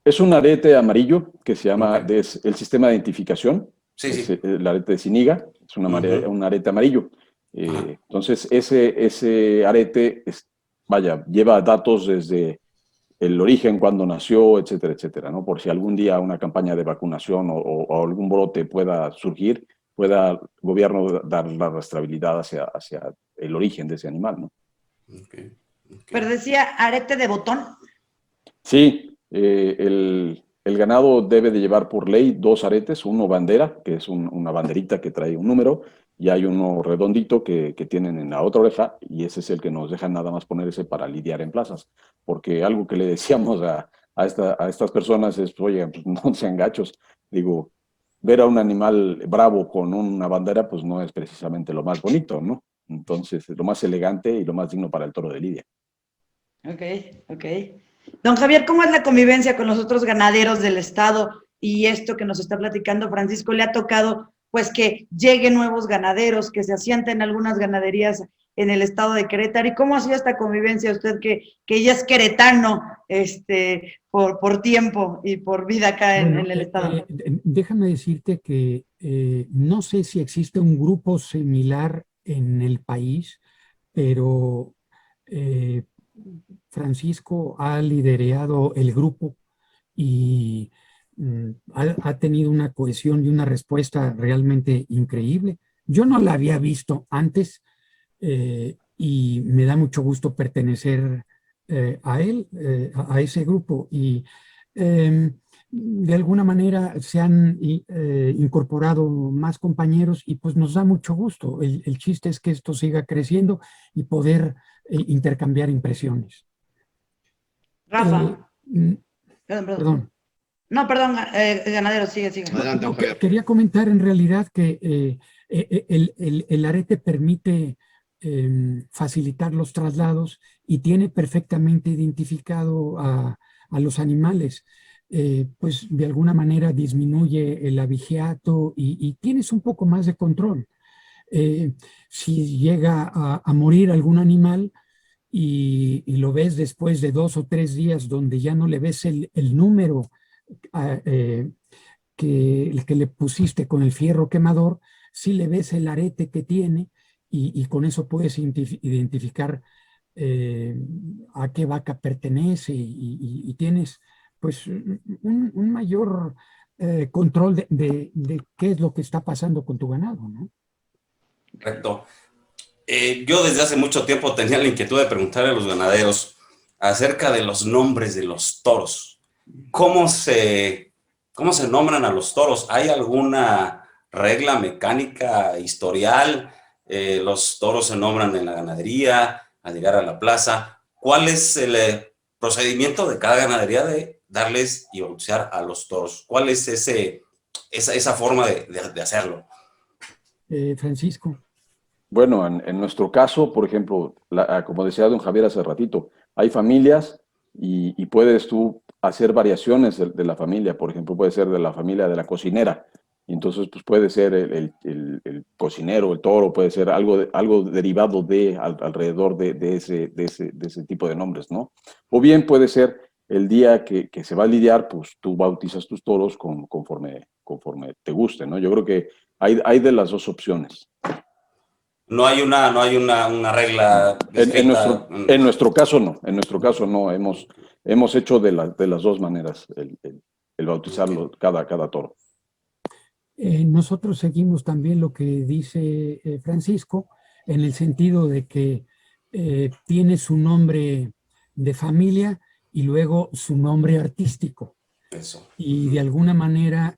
Es un arete amarillo que se llama Okay. el sistema de identificación. Sí, es sí. el arete de ciniga, es un arete amarillo. Entonces, ese arete, lleva datos desde el origen, cuándo nació, etcétera, etcétera, ¿no? Por si algún día una campaña de vacunación o algún brote pueda surgir, pueda el gobierno dar la rastreabilidad hacia el origen de ese animal, ¿no? Okay. Pero decía arete de botón. Sí, el ganado debe de llevar por ley 2 aretes, uno bandera, que es una banderita que trae un número, y hay uno redondito que tienen en la otra oreja, y ese es el que nos dejan nada más poner ese para lidiar en plazas. Porque algo que le decíamos a estas personas es, oye, pues no sean gachos. Digo, ver a un animal bravo con una bandera, pues no es precisamente lo más bonito, ¿no? Entonces, lo más elegante y lo más digno para el toro de lidia. Ok. Don Javier, ¿cómo es la convivencia con los otros ganaderos del estado? Y esto que nos está platicando Francisco, ¿le ha tocado pues que lleguen nuevos ganaderos, que se asienten algunas ganaderías en el estado de Querétaro? ¿Y cómo ha sido esta convivencia usted que ya es queretano por tiempo y por vida acá en el estado? Déjame decirte que no sé si existe un grupo similar en el país, pero Francisco ha liderado el grupo y ha tenido una cohesión y una respuesta realmente increíble. Yo no la había visto antes y me da mucho gusto pertenecer a él, a ese grupo. Y de alguna manera se han incorporado más compañeros y pues nos da mucho gusto. El chiste es que esto siga creciendo y poder intercambiar impresiones. Rafa. Perdón. Perdón. No, perdón, ganadero, sigue. Adelante, don Javier. Quería comentar en realidad que el arete permite facilitar los traslados y tiene perfectamente identificado a los animales. Pues de alguna manera disminuye el abigeato y tienes un poco más de control. Si llega a morir algún animal y lo ves después de 2 o 3 días donde ya no le ves el número que le pusiste con el fierro quemador, sí le ves el arete que tiene y con eso puedes identificar a qué vaca pertenece y tienes pues un mayor control de qué es lo que está pasando con tu ganado, ¿no? Correcto. Yo desde hace mucho tiempo tenía la inquietud de preguntarle a los ganaderos acerca de los nombres de los toros. ¿Cómo se nombran a los toros? ¿Hay alguna regla mecánica, historial? ¿Los toros se nombran en la ganadería al llegar a la plaza? ¿Cuál es el procedimiento de cada ganadería de darles y bautizar a los toros? ¿Cuál es esa forma de hacerlo? Francisco. Bueno, en nuestro caso, por ejemplo, como decía don Javier hace ratito, hay familias y puedes tú hacer variaciones de la familia. Por ejemplo, puede ser de la familia de la cocinera. Y entonces, pues puede ser el cocinero, el toro, puede ser algo derivado alrededor de ese tipo de nombres, ¿no? O bien puede ser el día que se va a lidiar, pues tú bautizas tus toros conforme te guste, ¿no? Yo creo que hay de las dos opciones. No hay una regla escrita. En nuestro caso no, hemos hecho de las dos maneras el bautizarlo, cada toro. Nosotros seguimos también lo que dice Francisco, en el sentido de que tiene su nombre de familia y luego su nombre artístico. Eso. Y de alguna manera,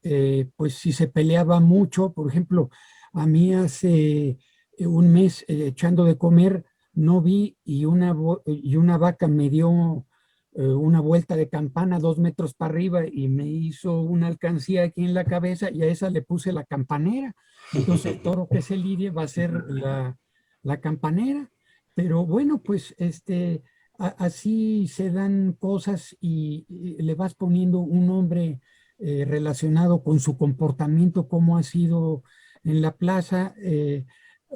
pues si se peleaba mucho, por ejemplo, a mí hace un mes echando de comer, no vi y una vaca me dio una vuelta de campana 2 metros para arriba y me hizo una alcancía aquí en la cabeza y a esa le puse la campanera. Entonces el toro que se lidie va a ser la campanera. Pero bueno, pues así se dan cosas y le vas poniendo un nombre relacionado con su comportamiento, cómo ha sido en la plaza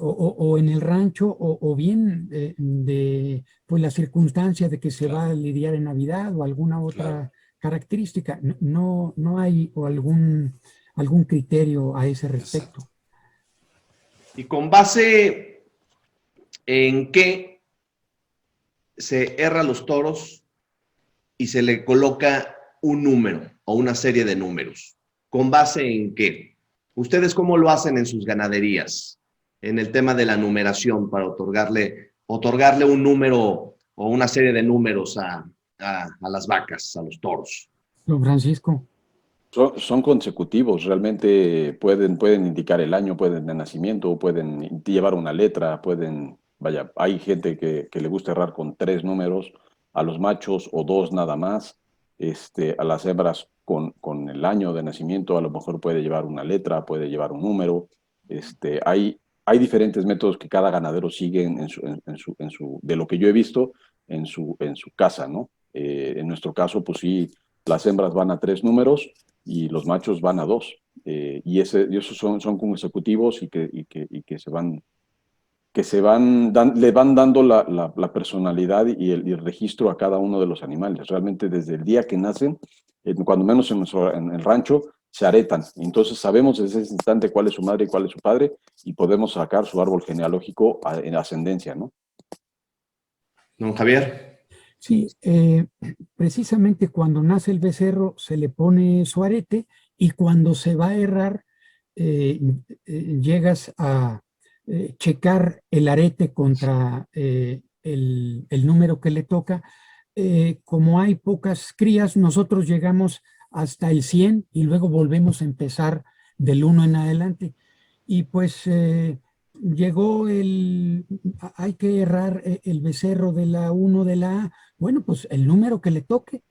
o en el rancho, o bien de pues, la circunstancia de que se va a lidiar en Navidad o alguna otra característica. No hay algún criterio a ese respecto. ¿Y con base en qué se herra los toros y se le coloca un número o una serie de números? ¿Con base en qué? ¿Ustedes cómo lo hacen en sus ganaderías? En el tema de la numeración para otorgarle un número o una serie de números a las vacas, a los toros. Don Francisco. Son consecutivos, realmente pueden indicar el año, pueden de nacimiento, pueden llevar una letra, vaya, hay gente que le gusta errar con 3 números, a los machos o 2 nada más, a las hembras con el año de nacimiento a lo mejor puede llevar una letra, puede llevar un número, hay diferentes métodos que cada ganadero sigue de lo que yo he visto en su casa, ¿no? En nuestro caso, pues sí, las hembras van a 3 números, y los machos van a 2. Y esos son consecutivos y que le van dando la personalidad y el registro a cada uno de los animales. Realmente desde el día que nacen, cuando menos en el rancho, se aretan. Entonces sabemos desde ese instante cuál es su madre y cuál es su padre y podemos sacar su árbol genealógico en ascendencia, ¿no? Don Javier. Sí, precisamente cuando nace el becerro se le pone su arete y cuando se va a herrar llegas a checar el arete contra el número que le toca. Como hay pocas crías, nosotros llegamos hasta el 100 y luego volvemos a empezar del 1 en adelante. Y pues hay que errar el becerro de la 1 de la A. Bueno, pues el número que le toque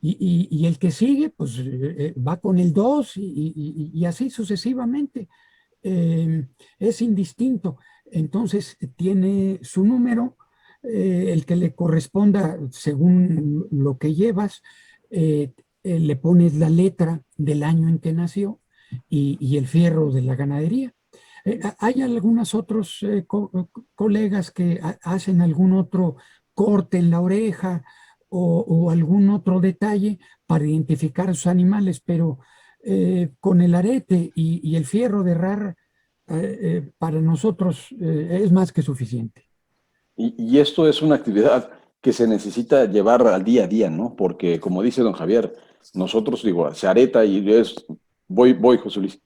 y el que sigue, pues va con el 2 y así sucesivamente. Es indistinto. Entonces tiene su número, el que le corresponda según lo que llevas, le pones la letra del año en que nació y el fierro de la ganadería. Hay algunos otros colegas que hacen algún otro corte en la oreja o algún otro detalle para identificar a sus animales, pero con el arete y el fierro de herrar para nosotros es más que suficiente. Y esto es una actividad que se necesita llevar al día a día, ¿no? Porque como dice don Javier, nosotros digo, se areta y voy, José Luis,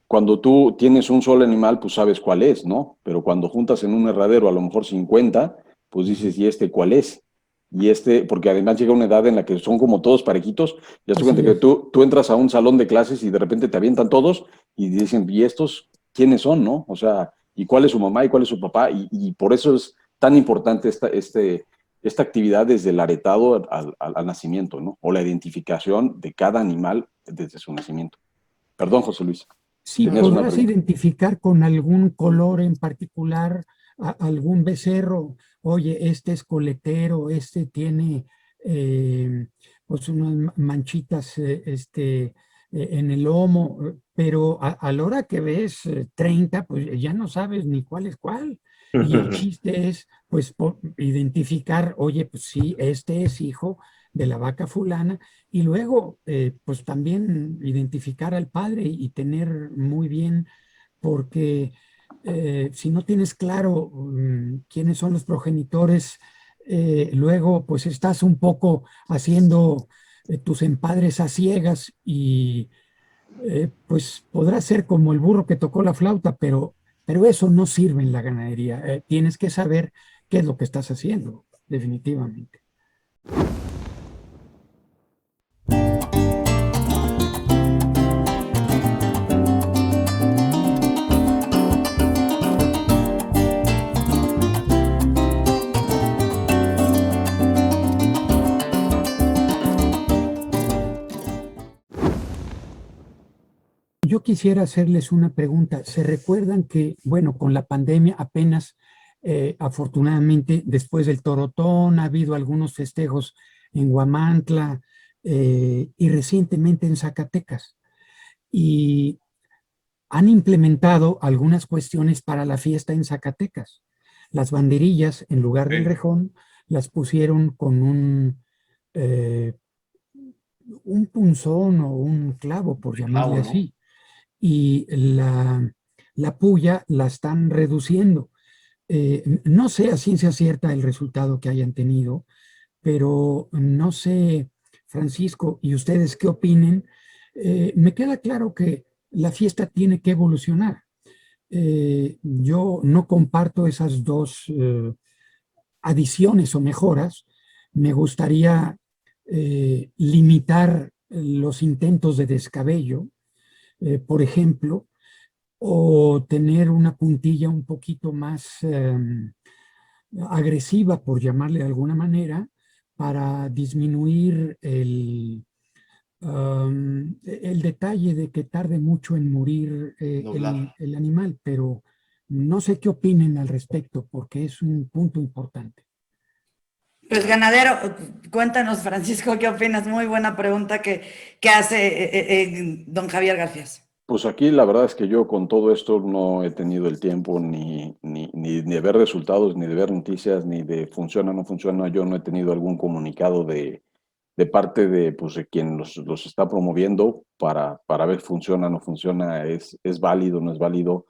cuando tú tienes un solo animal, pues sabes cuál es, ¿no? Pero cuando juntas en un herradero a lo mejor 50, pues dices, ¿y cuál es? Y porque además llega una edad en la que son como todos parejitos, ya se cuenta que tú entras a un salón de clases y de repente te avientan todos y dicen, ¿y estos quiénes son, no? O sea, ¿y cuál es su mamá y cuál es su papá? Y por eso es tan importante esta actividad desde el aretado al nacimiento, ¿no? O la identificación de cada animal desde su nacimiento. Perdón, José Luis. Si podrás identificar con algún color en particular algún becerro, oye, este es coletero, este tiene pues unas manchitas en el lomo, pero a la hora que ves 30, pues ya no sabes ni cuál es cuál. Y el chiste es, pues, identificar, oye, pues sí, este es hijo de la vaca fulana, y luego, pues también identificar al padre y tener muy bien, porque si no tienes claro quiénes son los progenitores, luego pues estás un poco haciendo tus empadres a ciegas y pues podrá ser como el burro que tocó la flauta, pero eso no sirve en la ganadería. Tienes que saber qué es lo que estás haciendo, definitivamente. Yo quisiera hacerles una pregunta. ¿Se recuerdan que, bueno, con la pandemia apenas, afortunadamente, después del Torotón, ha habido algunos festejos en Huamantla y recientemente en Zacatecas? Y han implementado algunas cuestiones para la fiesta en Zacatecas. Las banderillas, en lugar del rejón, las pusieron con un punzón o un clavo, por llamarle así. Y la puya la están reduciendo. No sé a ciencia cierta el resultado que hayan tenido, pero no sé, Francisco, y ustedes qué opinen. Me queda claro que la fiesta tiene que evolucionar. Yo no comparto esas dos adiciones o mejoras. Me gustaría limitar los intentos de descabello, por ejemplo, o tener una puntilla un poquito más agresiva, por llamarle de alguna manera, para disminuir el detalle de que tarde mucho en morir el animal, pero no sé qué opinen al respecto, porque es un punto importante. Pues ganadero, cuéntanos, Francisco, ¿qué opinas? Muy buena pregunta que hace don Javier Garfias. Pues aquí la verdad es que yo con todo esto no he tenido el tiempo ni de ver resultados, ni de ver noticias, ni de funciona o no funciona. Yo no he tenido algún comunicado de parte de, pues, de quien los está promoviendo para ver funciona o no funciona, es válido o no es válido.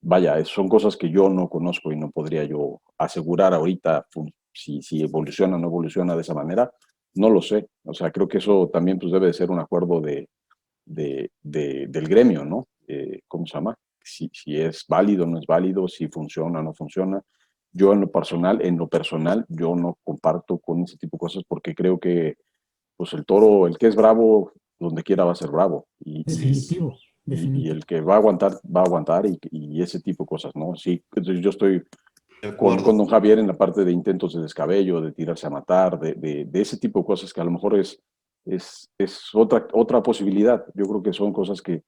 Vaya, son cosas que yo no conozco y no podría yo asegurar ahorita si evoluciona o no evoluciona de esa manera. No lo sé. O sea, creo que eso también pues, debe de ser un acuerdo del gremio, ¿no? ¿Cómo se llama? Si es válido o no es válido, si funciona o no funciona. Yo en lo personal, yo no comparto con ese tipo de cosas porque creo que pues el toro, el que es bravo, donde quiera va a ser bravo. Definitivo. Y el que va a aguantar y ese tipo de cosas, ¿no? Sí, entonces yo estoy con don Javier en la parte de intentos de descabello, de tirarse a matar, de ese tipo de cosas que a lo mejor es otra posibilidad. Yo creo que son cosas que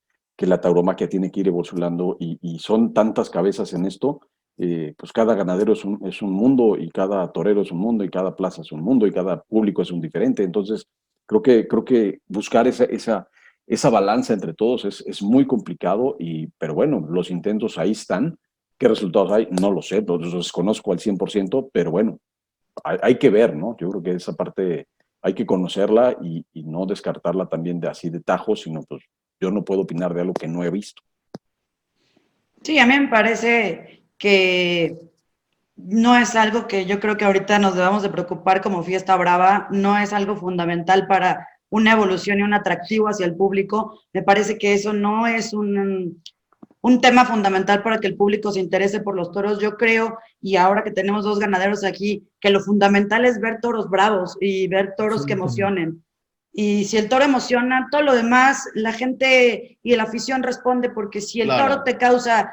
la tauromaquia tiene que ir evolucionando y son tantas cabezas en esto, pues cada ganadero es un mundo y cada torero es un mundo y cada plaza es un mundo y cada público es un diferente. Entonces, creo que buscar esa balanza entre todos es muy complicado, pero bueno, los intentos ahí están. ¿Qué resultados hay? No lo sé, los desconozco al 100%, pero bueno, hay que ver, ¿no? Yo creo que esa parte hay que conocerla y no descartarla también de así de tajo, sino pues yo no puedo opinar de algo que no he visto. Sí, a mí me parece que no es algo que yo creo que ahorita nos debamos de preocupar como Fiesta Brava, no es algo fundamental para una evolución y un atractivo hacia el público. Me parece que eso no es un tema fundamental para que el público se interese por los toros. Yo creo, y ahora que tenemos dos ganaderos aquí, que lo fundamental es ver toros bravos y ver toros que emocionen. Y si el toro emociona, todo lo demás, la gente y la afición responde, porque si el toro te causa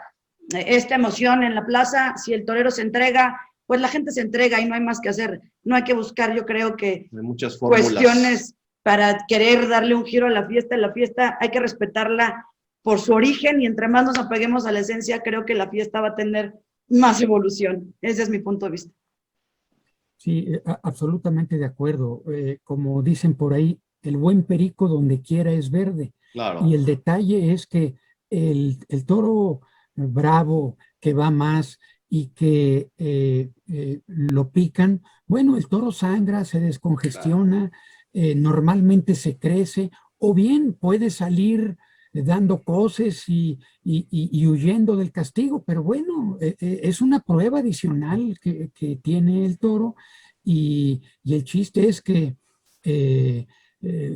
esta emoción en la plaza, si el torero se entrega, pues la gente se entrega y no hay más que hacer. No hay que buscar, yo creo que muchas cuestiones para querer darle un giro a la fiesta hay que respetarla por su origen y entre más nos apeguemos a la esencia, creo que la fiesta va a tener más evolución. Ese es mi punto de vista. Sí, absolutamente de acuerdo. Como dicen por ahí, el buen perico donde quiera es verde. Claro. Y el detalle es que el toro bravo que va más y que lo pican, bueno, el toro sangra, se descongestiona, normalmente se crece, o bien puede salir dando coces y huyendo del castigo, pero bueno, es una prueba adicional que tiene el toro y el chiste es que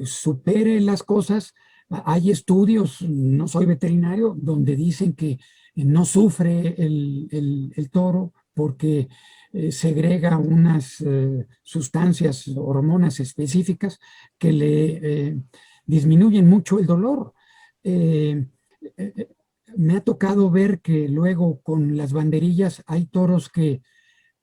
supere las cosas. Hay estudios, no soy veterinario, donde dicen que no sufre el toro porque segrega unas sustancias, hormonas específicas que le disminuyen mucho el dolor. Me ha tocado ver que luego con las banderillas hay toros que,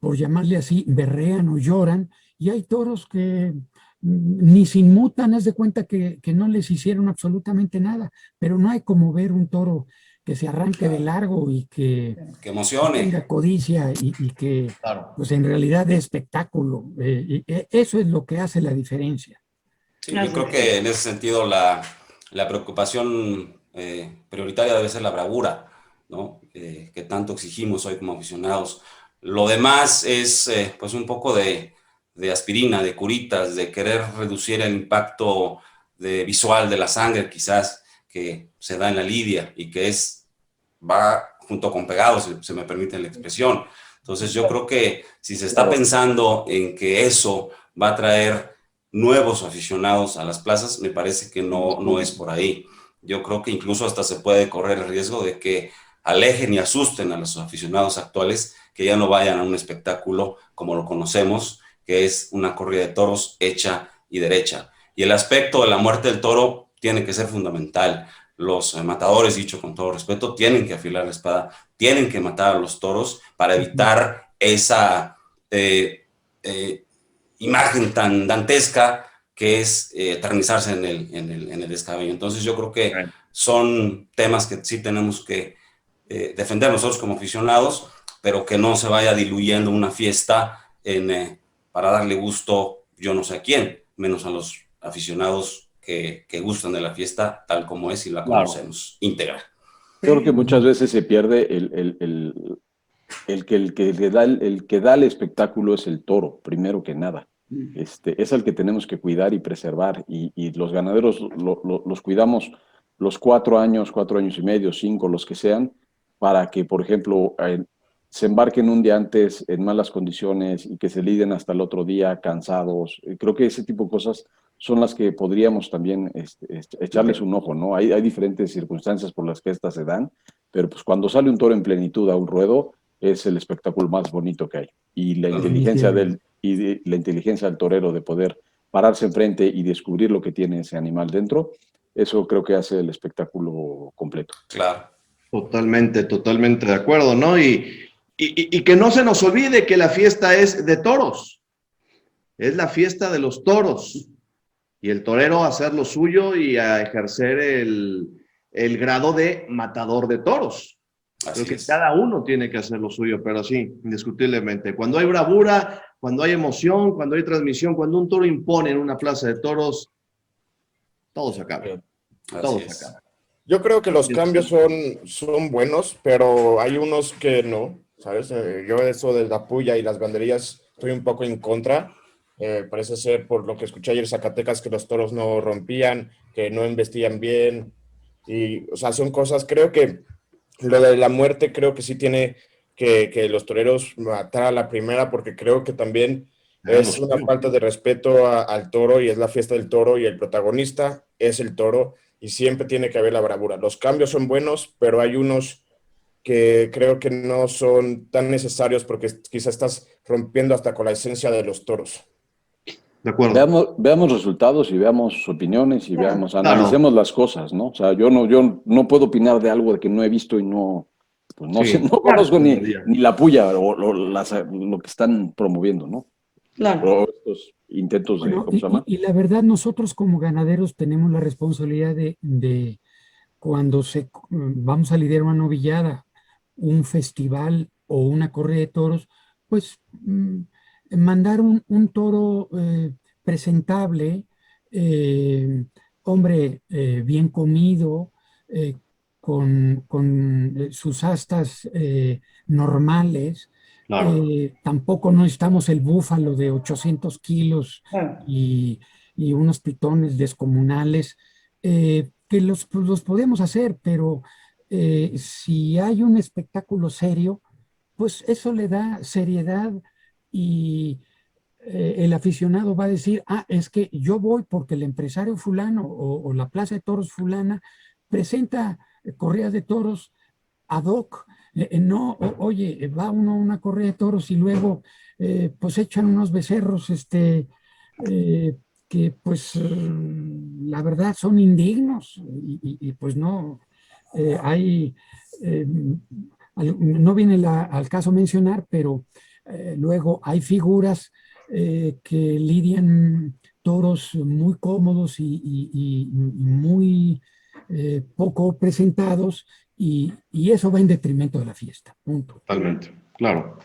por llamarle así, berrean o lloran, y hay toros que ni se inmutan, haz de cuenta que no les hicieron absolutamente nada, pero no hay como ver un toro que se arranque de largo y que emocione, tenga codicia y que pues en realidad de espectáculo. Eso es lo que hace la diferencia. Sí, yo creo que en ese sentido la preocupación prioritaria debe ser la bravura, ¿no? Que tanto exigimos hoy como aficionados. Lo demás es pues un poco de aspirina, de curitas, de querer reducir el impacto visual de la sangre quizás que se da en la lidia y que va junto con pegado, si se me permite la expresión. Entonces yo creo que si se está pensando en que eso va a traer nuevos aficionados a las plazas, me parece que no es por ahí. yo creo que incluso hasta se puede correr el riesgo de que alejen y asusten a los aficionados actuales, que ya no vayan a un espectáculo como lo conocemos, que es una corrida de toros hecha y derecha. Y el aspecto de la muerte del toro tiene que ser fundamental. Los matadores, dicho con todo respeto, tienen que afilar la espada, tienen que matar a los toros para evitar esa imagen tan dantesca que es eternizarse en el descabello. Entonces yo creo que son temas que sí tenemos que defender nosotros como aficionados, pero que no se vaya diluyendo una fiesta para darle gusto yo no sé a quién, menos a los aficionados que gustan de la fiesta tal como es y la conocemos íntegra. Creo que muchas veces se pierde el que da el espectáculo es el toro, primero que nada. Es el que tenemos que cuidar y preservar, y los ganaderos los cuidamos los 4 años y medio, 5, los que sean, para que, por ejemplo, se embarquen un día antes en malas condiciones y que se lidien hasta el otro día cansados. Creo que ese tipo de cosas son las que podríamos también echarles un ojo, ¿no? Hay diferentes circunstancias por las que estas se dan, pero pues cuando sale un toro en plenitud a un ruedo, es el espectáculo más bonito que hay. Y la inteligencia la inteligencia del torero de poder pararse enfrente y descubrir lo que tiene ese animal dentro, eso creo que hace el espectáculo completo. Claro. Totalmente de acuerdo, ¿no? Y que no se nos olvide que la fiesta es de toros. Es la fiesta de los toros. Y el torero a hacer lo suyo y a ejercer el grado de matador de toros. Creo que cada uno tiene que hacer lo suyo, pero sí, indiscutiblemente. Cuando hay bravura, cuando hay emoción, cuando hay transmisión, cuando un toro impone en una plaza de toros, todo se acaba. Todo se acaba. Yo creo que los cambios son buenos, pero hay unos que no, ¿sabes? Yo eso de la puya y las banderillas estoy un poco en contra. Parece ser, por lo que escuché ayer en Zacatecas, que los toros no rompían, que no embestían bien. Y, o sea, son cosas, creo que lo de la muerte, creo que sí tiene que los toreros matar a la primera, porque creo que también es una falta de respeto al toro, y es la fiesta del toro, y el protagonista es el toro, y siempre tiene que haber la bravura. Los cambios son buenos, pero hay unos que creo que no son tan necesarios, porque quizás estás rompiendo hasta con la esencia de los toros. De acuerdo. Veamos resultados y veamos opiniones y analicemos las cosas, ¿no? O sea, yo no puedo opinar de algo que no he visto y no conozco ni la puya o lo que están promoviendo, ¿no? Claro. O estos intentos de, ¿cómo se llama? Y la verdad, nosotros como ganaderos tenemos la responsabilidad de cuando vamos a lidiar una novillada, un festival o una corrida de toros, pues mandar un toro presentable, hombre, bien comido, con sus astas normales. Claro. Tampoco no estamos el búfalo de 800 kilos y unos pitones descomunales, que los podemos hacer, pero si hay un espectáculo serio, pues eso le da seriedad, y el aficionado va a decir, es que yo voy porque el empresario fulano o la plaza de toros fulana presenta corridas de toros ad hoc. Oye, va uno a una corrida de toros y luego pues echan unos becerros que pues la verdad son indignos, y pues no no viene al caso mencionar, pero luego hay figuras que lidian toros muy cómodos y muy poco presentados, y eso va en detrimento de la fiesta. Punto. Totalmente, claro.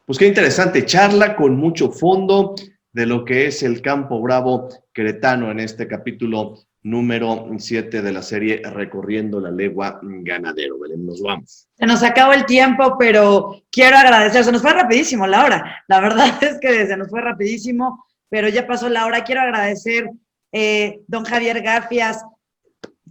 Pues qué interesante charla con mucho fondo de lo que es el campo bravo queretano en este capítulo número 7 de la serie Recorriendo la Legua Ganadero. Belén, nos vamos. Se nos acabó el tiempo, pero quiero agradecer. Se nos fue rapidísimo la hora. La verdad es que se nos fue rapidísimo, pero ya pasó la hora. Quiero agradecer, don Javier Gafias,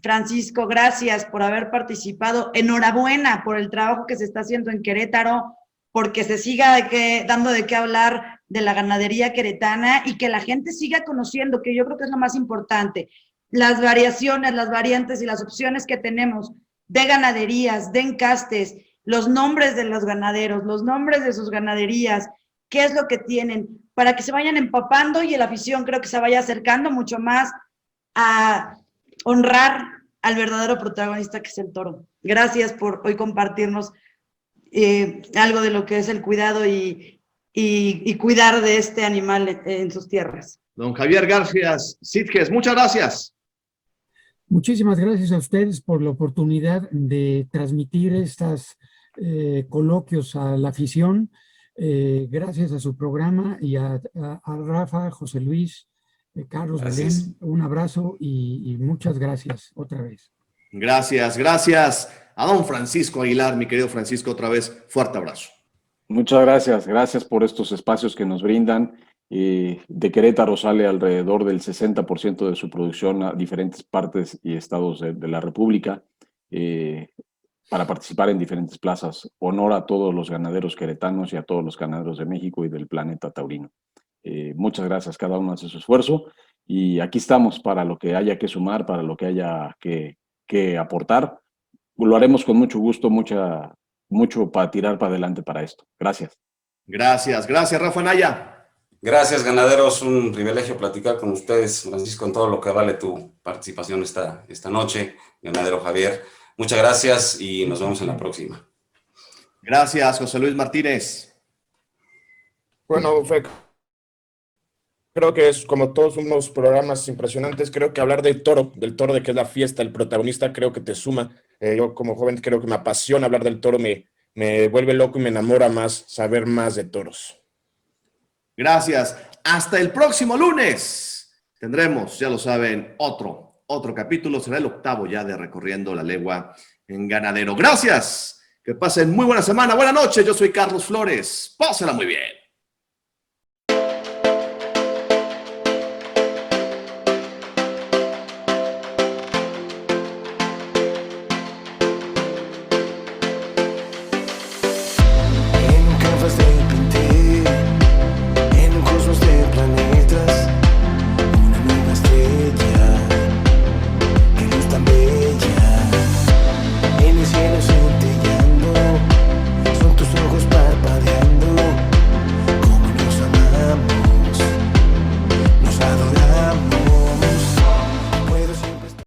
Francisco, gracias por haber participado. Enhorabuena por el trabajo que se está haciendo en Querétaro, porque se siga dando de qué hablar de la ganadería queretana y que la gente siga conociendo, que yo creo que es lo más importante. las variaciones, las variantes y las opciones que tenemos de ganaderías, de encastes, los nombres de los ganaderos, los nombres de sus ganaderías, qué es lo que tienen, para que se vayan empapando y la afición creo que se vaya acercando mucho más a honrar al verdadero protagonista que es el toro. Gracias por hoy compartirnos algo de lo que es el cuidado y cuidar de este animal en sus tierras. Don Javier García Sitges, muchas gracias. Muchísimas gracias a ustedes por la oportunidad de transmitir estos coloquios a la afición. Gracias a su programa y a Rafa, José Luis, Carlos, Belén, un abrazo y muchas gracias otra vez. Gracias, gracias a don Francisco Aguilar, mi querido Francisco, otra vez, fuerte abrazo. Muchas gracias, gracias por estos espacios que nos brindan. De Querétaro sale alrededor del 60% de su producción a diferentes partes y estados de la República para participar en diferentes plazas. Honor a todos los ganaderos queretanos y a todos los ganaderos de México y del planeta taurino. Muchas gracias, cada uno hace su esfuerzo y aquí estamos para lo que haya que sumar, para lo que haya que aportar. Lo haremos con mucho gusto, mucho para tirar para adelante para esto. Gracias. Gracias, gracias, Rafa Naya. Gracias, ganaderos. Un privilegio platicar con ustedes, Francisco, en todo lo que vale tu participación esta noche. Ganadero Javier, muchas gracias y nos vemos en la próxima. Gracias, José Luis Martínez. Bueno, creo que es como todos unos programas impresionantes. Creo que hablar del toro de que es la fiesta, el protagonista, creo que te suma. Yo como joven creo que me apasiona hablar del toro, me vuelve loco y me enamora más saber más de toros. Gracias. Hasta el próximo lunes. Tendremos, ya lo saben, otro capítulo. Será el 8º ya de Recorriendo la Legua en Ganadero. Gracias. Que pasen muy buena semana. Buenas noches. Yo soy Carlos Flores. Pásala muy bien.